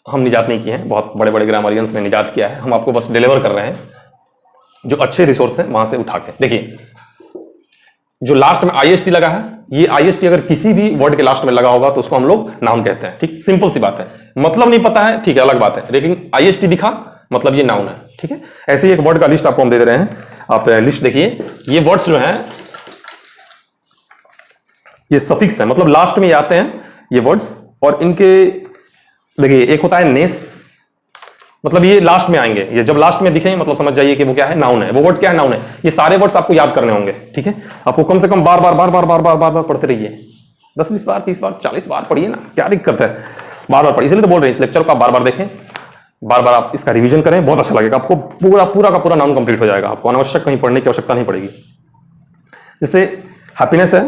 हम निजात नहीं किए हैं, बहुत बड़े बड़े ग्रामरियंस ने निजात किया है, हम आपको बस डिलीवर कर रहे हैं जो अच्छे रिसोर्स हैं वहां से उठा के। देखिए, जो लास्ट में IST लगा है, ये IST अगर किसी भी वर्ड के लास्ट में लगा होगा तो उसको हम लोग नाउन कहते हैं। ठीक, सिंपल सी बात है। मतलब नहीं पता है, ठीक है, अलग बात है, लेकिन IST दिखा मतलब ये नाउन है। ठीक है, ऐसे ही एक वर्ड का लिस्ट आपको हम दे रहे हैं, आप लिस्ट देखिए। ये वर्ड्स जो हैं ये सफिक्स है, मतलब लास्ट में आते हैं ये वर्ड्स, और इनके देखिए एक होता है नेस, मतलब ये लास्ट में आएंगे। ये जब लास्ट में दिखेंगे मतलब समझ जाइए कि वो क्या है? नाउन है। वो वर्ड क्या है? नाउन है। ये सारे वर्ड्स आपको याद करने होंगे। ठीक है, आपको कम से कम बार बार पढ़ते रहिए, 10-20 बार, 30 बार, 40 बार पढ़िए ना, क्या दिक्कत है? बार बार पढ़िए, इसलिए तो बोल रहे हैं इस लेक्चर को आप बार बार देखें, बार बार आप इसका रिवीजन करें, बहुत अच्छा लगेगा आपको। पूरा का पूरा नाउन कंप्लीट हो जाएगा, आपको अनावश्यक कहीं पढ़ने की आवश्यकता नहीं पड़ेगी। जैसे हैप्पीनेस है,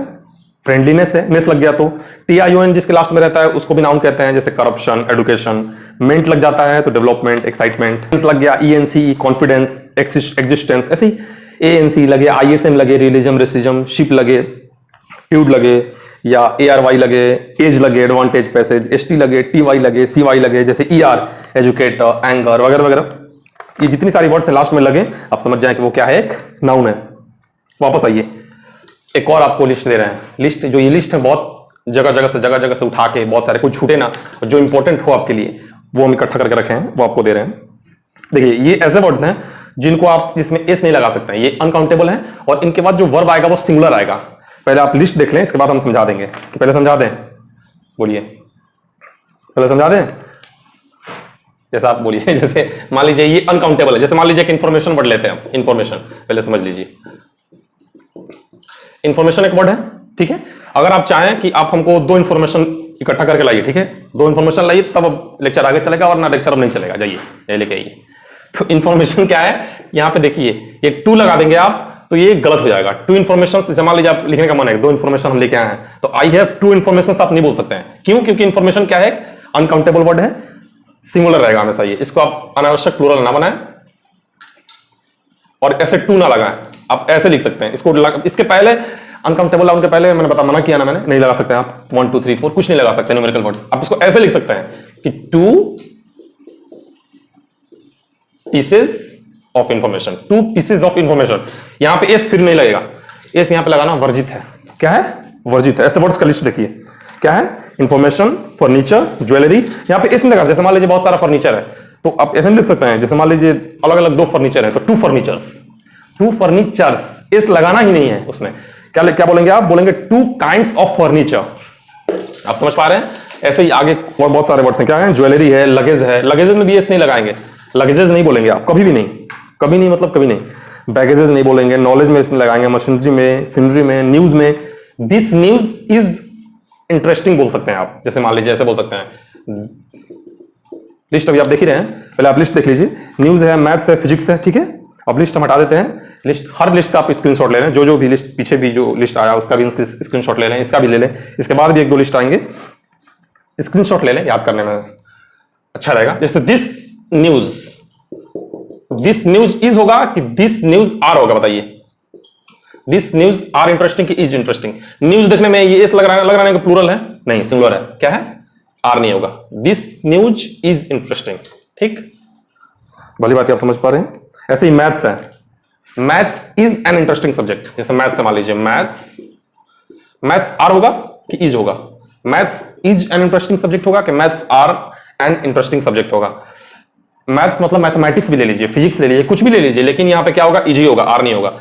फ्रेंडलीनेस है, नेस लग गया तो TION जिसके लास्ट में रहता है उसको भी नाउन कहते हैं। जैसे करप्शन, एडुकेशन, मेंट लग जाता है तो डेवलपमेंट, एक्साइटमेंट लग गया, ENC कॉन्फिडेंस, एग्जिस्टेंस, ऐसे ही ANC लगे, ISM लगे, रियलिज्म, रेसिज्म, शिप लगे, ट्यूड लगे, या ARY लगे, एज लगे, एडवांटेज, पैसेज, ST लगे, TY लगे, CY लगे, जैसे ER एजुकेटर, एंगर वगैरह वगैरह। ये जितनी सारी वर्ड्स लास्ट में लगे आप समझ जाए कि वो क्या है? एक नाउन है। वापस आइए, एक और आपको लिस्ट दे रहे हैं। लिस्ट, जो ये लिस्ट है बहुत जगह जगह से उठा के, बहुत सारे, कुछ छूटे ना, जो इंपॉर्टेंट हो आपके लिए वो हम इकट्ठा करके रखे हैं, वो आपको दे रहे हैं। देखिए, ये ऐसे वर्ड्स हैं जिनको आप इसमें एस नहीं लगा सकते हैं, ये अनकाउंटेबल है, और इनके बाद जो वर्ब आएगा वो सिंगुलर आएगा। पहले आप लिस्ट देख लें, इसके बाद हम समझा देंगे। कि पहले समझा दें? बोलिए, पहले समझा दें? जैसा आप बोलिए, जैसे मान लीजिए ये अनकाउंटेबल है, जैसे मान लीजिए एक इंफॉर्मेशन वर्ड लेते हैं, इंफॉर्मेशन, पहले समझ लीजिए। इंफॉर्मेशन एक वर्ड है, ठीक है। अगर आप चाहें कि आप हमको 2 इंफॉर्मेशन इकट्ठा करके लाइए, ठीक है, 2 इंफॉर्मेशन लाइए, तब अब लेक्चर आगे चलेगा, वरना लेक्चर अब नहीं चलेगा। जाइए, ये लेके आइए। तो इंफॉर्मेशन क्या है, यहां पे देखिए ये टू लगा देंगे आप तो ये गलत हो जाएगा। टू इन्फॉर्मेशन, जैसे मान लीजिए आप लिखने का मन है दो इन्फॉर्मेशन हम लेके आए हैं, तो आई हैव टू इन्फॉर्मेशन आप नहीं बोल सकते हैं। क्यों? क्योंकि इन्फॉर्मेशन क्या है, अनकाउंटेबल वर्ड है, सिंगुलर रहेगा हमेशा ये। इसको आप अनावश्यक प्लूरल ना बनाएं और ऐसे टू ना लगाएं, आप ऐसे लिख सकते हैं इसको। इसके पहले अनकाउंटेबल नाउन के पहले मैंने बता मना किया ना, मैंने नहीं लगा सकते आप 1 2 3 4 कुछ नहीं लगा सकते न्यूमेरिकल वर्ड्स। आप इसको ऐसे लिख सकते हैं कि two pieces of information, two pieces of information. यहां पे एस फिर नहीं लगेगा, एस यहां पे लगाना वर्जित है। क्या है? वर्जित है। ऐसे वर्ड्स का लिस्ट देखिए क्या है, इंफॉर्मेशन, फर्नीचर, ज्वेलरी। यहां पे एस नहीं लगा। जैसे मान लीजिए बहुत सारा फर्नीचर है तो आप ऐसे नहीं लिख सकते हैं, जैसे मान लीजिए अलग अलग दो फर्नीचर है तो two furnitures, two furnitures, s लगाना ही नहीं है उसमें। क्या क्या बोलेंगे आप? बोलेंगे टू काइंड्स ऑफ फर्नीचर। आप समझ पा रहे हैं? ऐसे ही आगे और बहुत सारे वर्ड्स हैं। क्या है? ज्वेलरी है, लगेज है, लगेज में भी एस नहीं लगाएंगे, लगेजेस नहीं बोलेंगे आप कभी भी नहीं, कभी नहीं मतलब कभी नहीं। बैगेजेस नहीं बोलेंगे, नॉलेज में इसमें लगाएंगे, मशीनरी में, सिनरी में, न्यूज में। दिस न्यूज इज इंटरेस्टिंग बोल सकते हैं आप। जैसे मान लीजिए ऐसे बोल सकते हैं, लिस्ट अभी आप देख ही रहे हैं, पहले आप लिस्ट देख लीजिए। न्यूज है, मैथ्स है, फिजिक्स है, ठीक है। अब लिस्ट हम हटा देते हैं। लिस्ट, हर लिस्ट का आप स्क्रीनशॉट ले लें, जो जो भी लिस्ट पीछे भी जो लिस्ट आया उसका भी स्क्रीनशॉट ले लें, इसका भी ले लें, इसके बाद भी एक दो लिस्ट आएंगे, स्क्रीनशॉट ले लें, याद करने में अच्छा रहेगा। जैसे this news, this news is होगा कि दिस न्यूज आर होगा? बताइए, दिस न्यूज आर इंटरेस्टिंग कि इज इंटरेस्टिंग? न्यूज देखने में ये एस लग रहा है कि प्लूरल है, नहीं सिंगुलर है। क्या है? आर नहीं होगा। दिस न्यूज इज इंटरेस्टिंग, ठीक, भली बात आप समझ पा रहे हैं। ऐसे ही मैथ्स है, maths is an interesting subject. जैसे मैथ्स से मान लीजिए मैथ्स, मैथ्स आर होगा कि इज होगा? Maths is an interesting subject होगा कि maths are an interesting subject होगा? मैथ्स मतलब मैथमेटिक्स भी ले लीजिए, फिजिक्स ले लीजिए, कुछ भी ले लीजिए, लेकिन यहां पे क्या होगा? इजी होगा, आर नहीं होगा।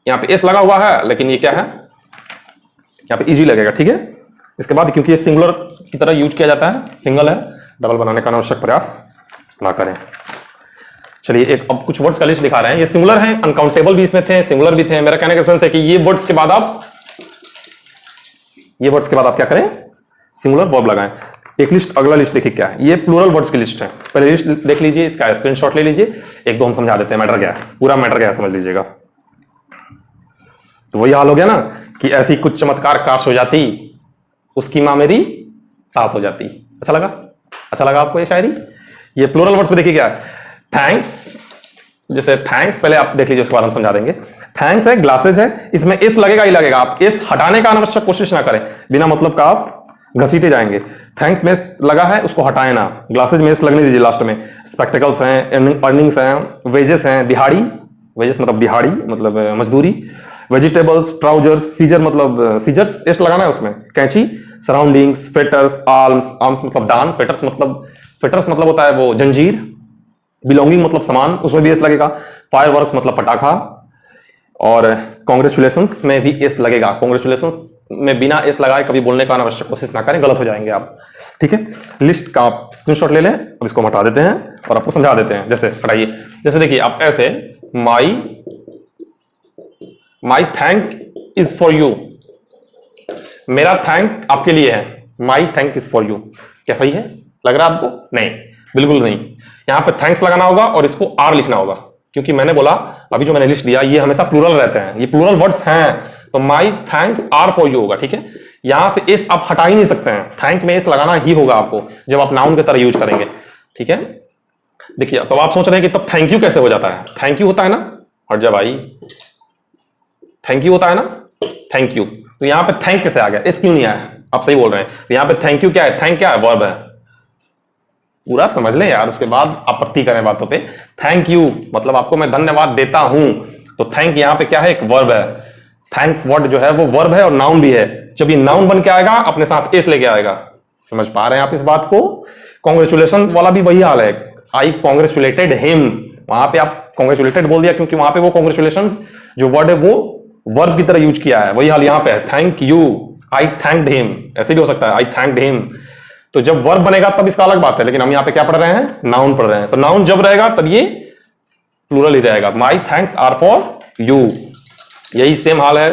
यहां पे एस लगा हुआ है लेकिन ये क्या है, यहां पे इजी लगेगा, ठीक है। इसके बाद क्योंकि ये सिंगुलर की तरह यूज किया जाता है, सिंगल है, डबल बनाने का अनावश्यक प्रयास ना करें। चलिए एक अब कुछ वर्ड्स का लिस्ट दिखा रहे हैं। ये सिंगुलर है, अनकाउंटेबल भी इसमें थे, सिंगुलर भी थे। मेरा कहने का सेंस है कि ये वर्ड्स के बाद आप, ये वर्ड्स के बाद आप क्या करें? सिंगुलर वर्ब लगाएं। एक लिस्ट, अगला लिस्ट देखिए क्या है, ये प्लूरल वर्ड्स की लिस्ट है। पहले लिस्ट देख लीजिए, इसका स्क्रीनशॉट ले लीजिए, एक दो हम समझा देते हैं मैटर क्या है, पूरा मैटर क्या है समझ लीजिएगा। तो वही हाल हो गया ना कि ऐसी कुछ चमत्कार काश हो जाती, उसकी मां मेरी सास हो जाती। अच्छा लगा? अच्छा लगा आपको ये शायरी? ये प्लूरल वर्ड्स में देखिए क्या है, थैंक्स, जैसे थैंक्स पहले आप देख लीजिए, उसके बाद हम समझा देंगे। थैंक्स है, ग्लासेस है, इसमें एस लगेगा ही लगेगा। आप एस हटाने का अनावश्यक कोशिश ना करें, बिना मतलब का आप घसीटे जाएंगे। थैंक्स में लगा है, उसको हटाए ना। ग्लासेज में लगने दीजिए लास्ट में। स्पेक्टिकल्स हैं, अर्निंग्स हैं, वेजेस हैं, दिहाड़ी, वेजेस मतलब दिहाड़ी मतलब मजदूरी, वेजिटेबल्स, ट्राउजर्स, सीजर मतलब सीजर्स एस लगाना है उसमें, कैंची, सराउंडिंग्स, फेटर्स, आर्म्स, आर्म्स मतलब दान, फेटर्स मतलब होता है वो जंजीर, बिलोंगिंग मतलब सामान, उसमें भी एस लगेगा। फायरवर्क्स मतलब पटाखा, और कॉन्ग्रेचुलेशंस में भी एस लगेगा। कॉन्ग्रेचुलेशंस में बिना एस लगाए कभी बोलने का अनावश्यक कोशिश ना करें, गलत हो जाएंगे आप, ठीक है। लिस्ट का आप स्क्रीनशॉट ले लें। अब इसको हम हटा देते हैं और आपको समझा देते हैं। जैसे हटाइए, जैसे देखिए आप ऐसे, माई थैंक इज फॉर यू, मेरा थैंक आपके लिए है, माई थैंक इज फॉर यू। क्या सही है? लग रहा है आपको? नहीं, बिल्कुल नहीं। यहां पे थैंक्स लगाना होगा और इसको आर लिखना होगा, क्योंकि मैंने बोला अभी जो मैंने लिस्ट दिया ये हमेशा प्लूरल रहते हैं, ये प्लूरल वर्ड्स हैं, तो my thanks are for you होगा, ठीक है। यहां से एस आप हटा ही नहीं सकते हैं, थैंक में एस लगाना ही होगा आपको जब आप नाउन की तरह यूज करेंगे, ठीक है। देखिए तो आप सोच रहे हैं कि तब थैंक यू कैसे हो जाता है? थैंक यू होता है ना, हट जा भाई, थैंक यू होता है ना, थैंक यू। तो यहां पे थैंक कैसे आ गया? एस क्यों नहीं आया? आप सही बोल रहे हैं। तो यहां पे थैंक यू क्या है? थैंक क्या है? वर्ब है। पूरा समझ लें यार, उसके बाद आपत्ति करें बातों पे। थैंक यू मतलब आपको मैं धन्यवाद देता हूं, तो थैंक यहां पे क्या है? एक वर्ब है। थैंक वर्ड जो है वो वर्ब है और नाउन भी है। जब ये नाउन बन के आएगा अपने साथ एस लेके आएगा। समझ पा रहे हैं आप इस बात को? कॉन्ग्रेचुलेशन वाला भी वही हाल है, आई कॉन्ग्रेचुलेटेड हिम, वहां पे आप कॉन्ग्रेचुलेटेड बोल दिया क्योंकि वहां पे वो कॉन्ग्रेचुलेशन जो वर्ड है वो वर्ब की तरह यूज किया है। वही हाल यहां पे है, thank you, I thanked him, ऐसे भी हो सकता है, आई थैंक्ड हिम। तो जब वर्ब बनेगा तब इसका अलग बात है, लेकिन हम यहाँ पे क्या पढ़ रहे हैं? नाउन पढ़ रहे हैं। तो नाउन जब रहेगा तब ये प्लूरल ही रहेगा, my thanks are for you. यही सेम हाल है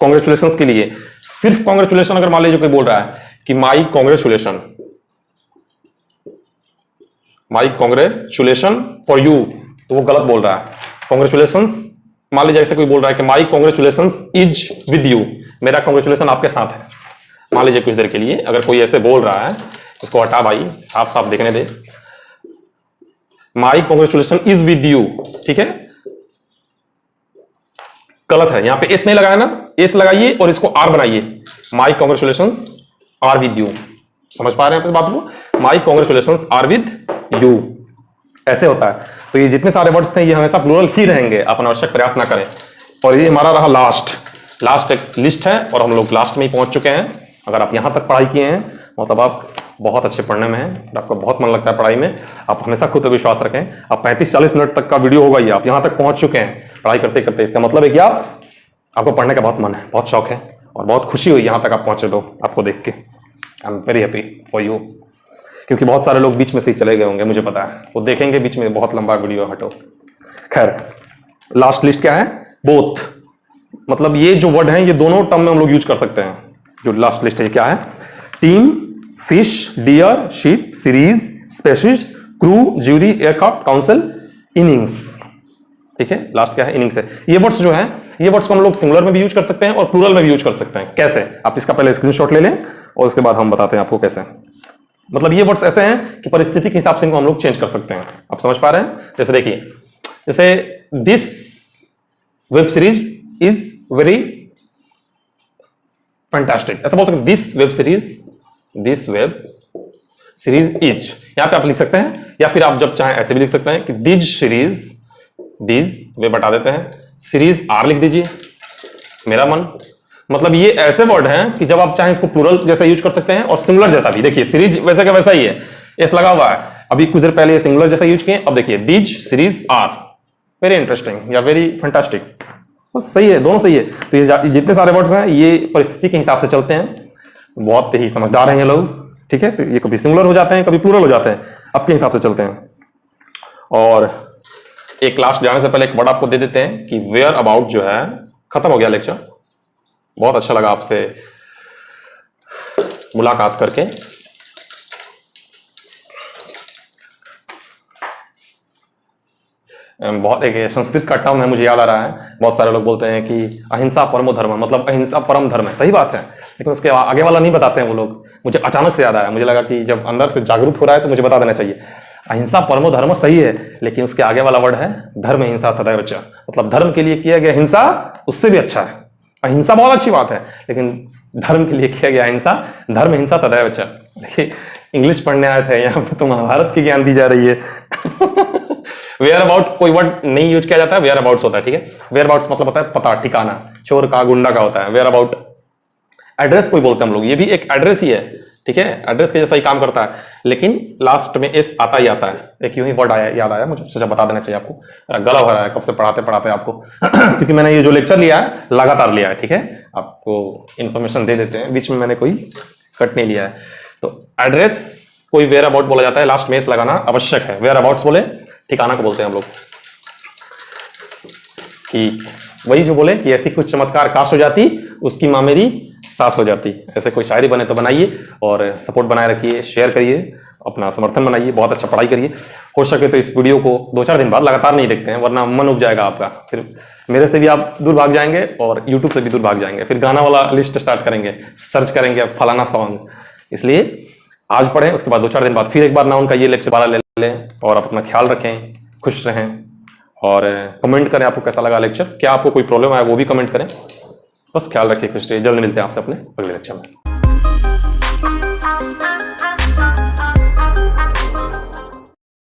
कॉन्ग्रेचुलेशन के लिए। सिर्फ कॉन्ग्रेचुलेशन अगर मान लीजिए कोई बोल रहा है कि my congratulation, my congratulation for you, तो वो गलत बोल रहा है। कॉन्ग्रेचुलेशंस, मान लीजिए ऐसे कोई बोल रहा है कि माई कॉन्ग्रेचुलेशंस इज विद यू, मेरा कॉन्ग्रेचुलेशन आपके साथ है। मान लीजिए कुछ देर के लिए अगर कोई ऐसे बोल रहा है, इसको हटा भाई, साफ साफ देखने दे। माई कॉन्ग्रेचुलेशन इज विद यू, ठीक है, गलत है। यहां पे एस नहीं लगाया ना, एस लगाइए और इसको आर बनाइए। माई कॉन्ग्रेचुलेशंस आर विद यू, समझ पा रहे हैं इस बात को? माई कॉन्ग्रेचुलेशंस आर विद यू, ऐसे होता है। तो ये जितने सारे वर्ड्स थे ये हमेशा प्लूरल ही रहेंगे, आप अनावश्यक प्रयास ना करें। और ये हमारा रहा लास्ट एक लिस्ट है और हम लोग लास्ट में ही पहुंच चुके हैं। अगर आप यहां तक पढ़ाई किए हैं मतलब आप बहुत अच्छे पढ़ने में हैं और आपको बहुत मन लगता है पढ़ाई में। आप हमेशा खुद पर विश्वास रखें। आप 35-40 मिनट तक का वीडियो होगा ये, आप यहां तक पहुंच चुके हैं पढ़ाई करते करते। इसका मतलब है कि आपको पढ़ने का बहुत मन है, बहुत शौक है और बहुत खुशी हुई यहां तक आप पहुंचे तो आपको देख के। I am very happy for you, क्योंकि बहुत सारे लोग बीच में से ही चले गए होंगे, मुझे पता है। वो देखेंगे बीच में बहुत लंबा वीडियो, हटो। खैर, लास्ट लिस्ट क्या है? बोथ, मतलब ये जो वर्ड है ये दोनों टर्म में हम लोग यूज कर सकते हैं। जो लास्ट लिस्ट है क्या है? Team, fish, deer, ship, series, species, crew, jury, aircraft, council, innings. ठीक है, लास्ट क्या है? इनिंग्स है। ये वर्ड्स जो है, ये वर्ड्स को हम लोग सिंगुलर में भी यूज कर सकते हैं और प्लूरल में भी यूज कर सकते हैं। कैसे? आप इसका पहले स्क्रीनशॉट ले लें और उसके बाद हम बताते हैं आपको कैसे। मतलब ये वर्ड्स ऐसे हैं कि परिस्थिति के हिसाब से इनको हम लोग चेंज कर सकते हैं। आप समझ पा रहे हैं? जैसे देखिए, जैसे this web series is very fantastic, ऐसा बोल सकते हैं। दिस वेब सीरीज इज, यहां पे आप लिख सकते हैं, या फिर आप जब चाहें ऐसे भी लिख सकते हैं कि दिज सीरीज, दिज वे बता देते हैं, सीरीज आर लिख दीजिए, मेरा मन। मतलब ये ऐसे वर्ड हैं कि जब आप चाहें इसको प्लूरल जैसा यूज कर सकते हैं और सिंगुलर जैसा भी। देखिए सीरीज वैसा का वैसा ही है, एस लगा हुआ है। अभी कुछ देर पहले ये सिंगुलर जैसा यूज किए, अब देखिए these series are very interesting या वेरी फैंटास्टिक, बस सही है, दोनों सही है। तो ये जितने सारे वर्ड्स हैं ये परिस्थिति के हिसाब से चलते हैं। बहुत ही समझदार हैं ये लोग, ठीक है। तो ये कभी सिंगुलर हो जाते हैं, कभी प्लूरल हो जाते हैं, आपके हिसाब से चलते हैं। और एक लास्ट जाने से पहले एक वर्ड आपको दे देते हैं कि वेयर अबाउट जो है, खत्म हो गया लेक्चर। बहुत अच्छा लगा आपसे मुलाकात करके। बहुत एक संस्कृत का टर्म है, मुझे याद आ रहा है। बहुत सारे लोग बोलते हैं कि अहिंसा परमो धर्म, मतलब अहिंसा परम धर्म है। सही बात है, लेकिन उसके आगे वाला नहीं बताते हैं वो लोग। मुझे अचानक से याद आया, मुझे लगा कि जब अंदर से जागरूक हो रहा है तो मुझे बता देना चाहिए। अहिंसा परमो धर्म सही है, लेकिन उसके आगे वाला वर्ड है धर्म हिंसा तथैव च, मतलब धर्म के लिए किया गया हिंसा उससे भी अच्छा है। अहिंसा बहुत अच्छी बात है, लेकिन धर्म के लिए किया गया हिंसा, धर्म हिंसा तथैव च। देखिए इंग्लिश पढ़ने आए थे, यहाँ पे तो महाभारत की ज्ञान दी जा रही है। वेयर अबाउट कोई वर्ड नहीं यूज किया जाता है, वेयर अबाउट्स होता है, ठीक है। वेयर अबाउट्स मतलब होता है पता, ठिकाना, चोर का, गुंडा का होता है। वेयर अबाउट एड्रेस कोई बोलते हैं हम लोग, ये भी एक एड्रेस ही है, ठीक है, एड्रेस के जैसा ही काम करता है, लेकिन लास्ट में एस आता ही आता है। एक यूं ही वर्ड आया, याद आया, मुझे सोचा बता देना चाहिए आपको। गला भरा है कब से पढ़ाते पढ़ाते आपको, क्योंकि मैंने ये जो लेक्चर लिया है लगातार लिया है, ठीक है। आपको इंफॉर्मेशन दे देते हैं, बीच में मैंने कोई कट नहीं लिया है। तो एड्रेस कोई वेयर अबाउट बोला जाता है, लास्ट में एस लगाना आवश्यक है। वेयर अबाउट्स बोले ठिकाना को बोलते हैं हम लोग, कि वही जो बोले कि ऐसी कुछ चमत्कार काश हो जाती, उसकी मां मेरी सास हो जाती। ऐसे कोई शायरी बने तो बनाइए और सपोर्ट बनाए रखिए, शेयर करिए, अपना समर्थन बनाइए, बहुत अच्छा पढ़ाई करिए। हो सके तो इस वीडियो को 2-4 दिन बाद लगातार नहीं देखते हैं, वरना मन उब जाएगा आपका। फिर मेरे से भी आप दूर भाग जाएंगे और यूट्यूब से भी दूर भाग जाएंगे। फिर गाना वाला लिस्ट स्टार्ट करेंगे, सर्च करेंगे फलाना सॉन्ग। इसलिए आज पढ़ें, उसके बाद 2-4 दिन बाद फिर एक बार ना उनका ये लेक्चर वाला ले लें। और अपना ख्याल रखें, खुश रहें और कमेंट करें आपको कैसा लगा लेक्चर। क्या आपको कोई प्रॉब्लम आया वो भी कमेंट करें। बस ख्याल रखिए, खुश रहिए। जल्द मिलते हैं आपसे अपने अगले लेक्चर में।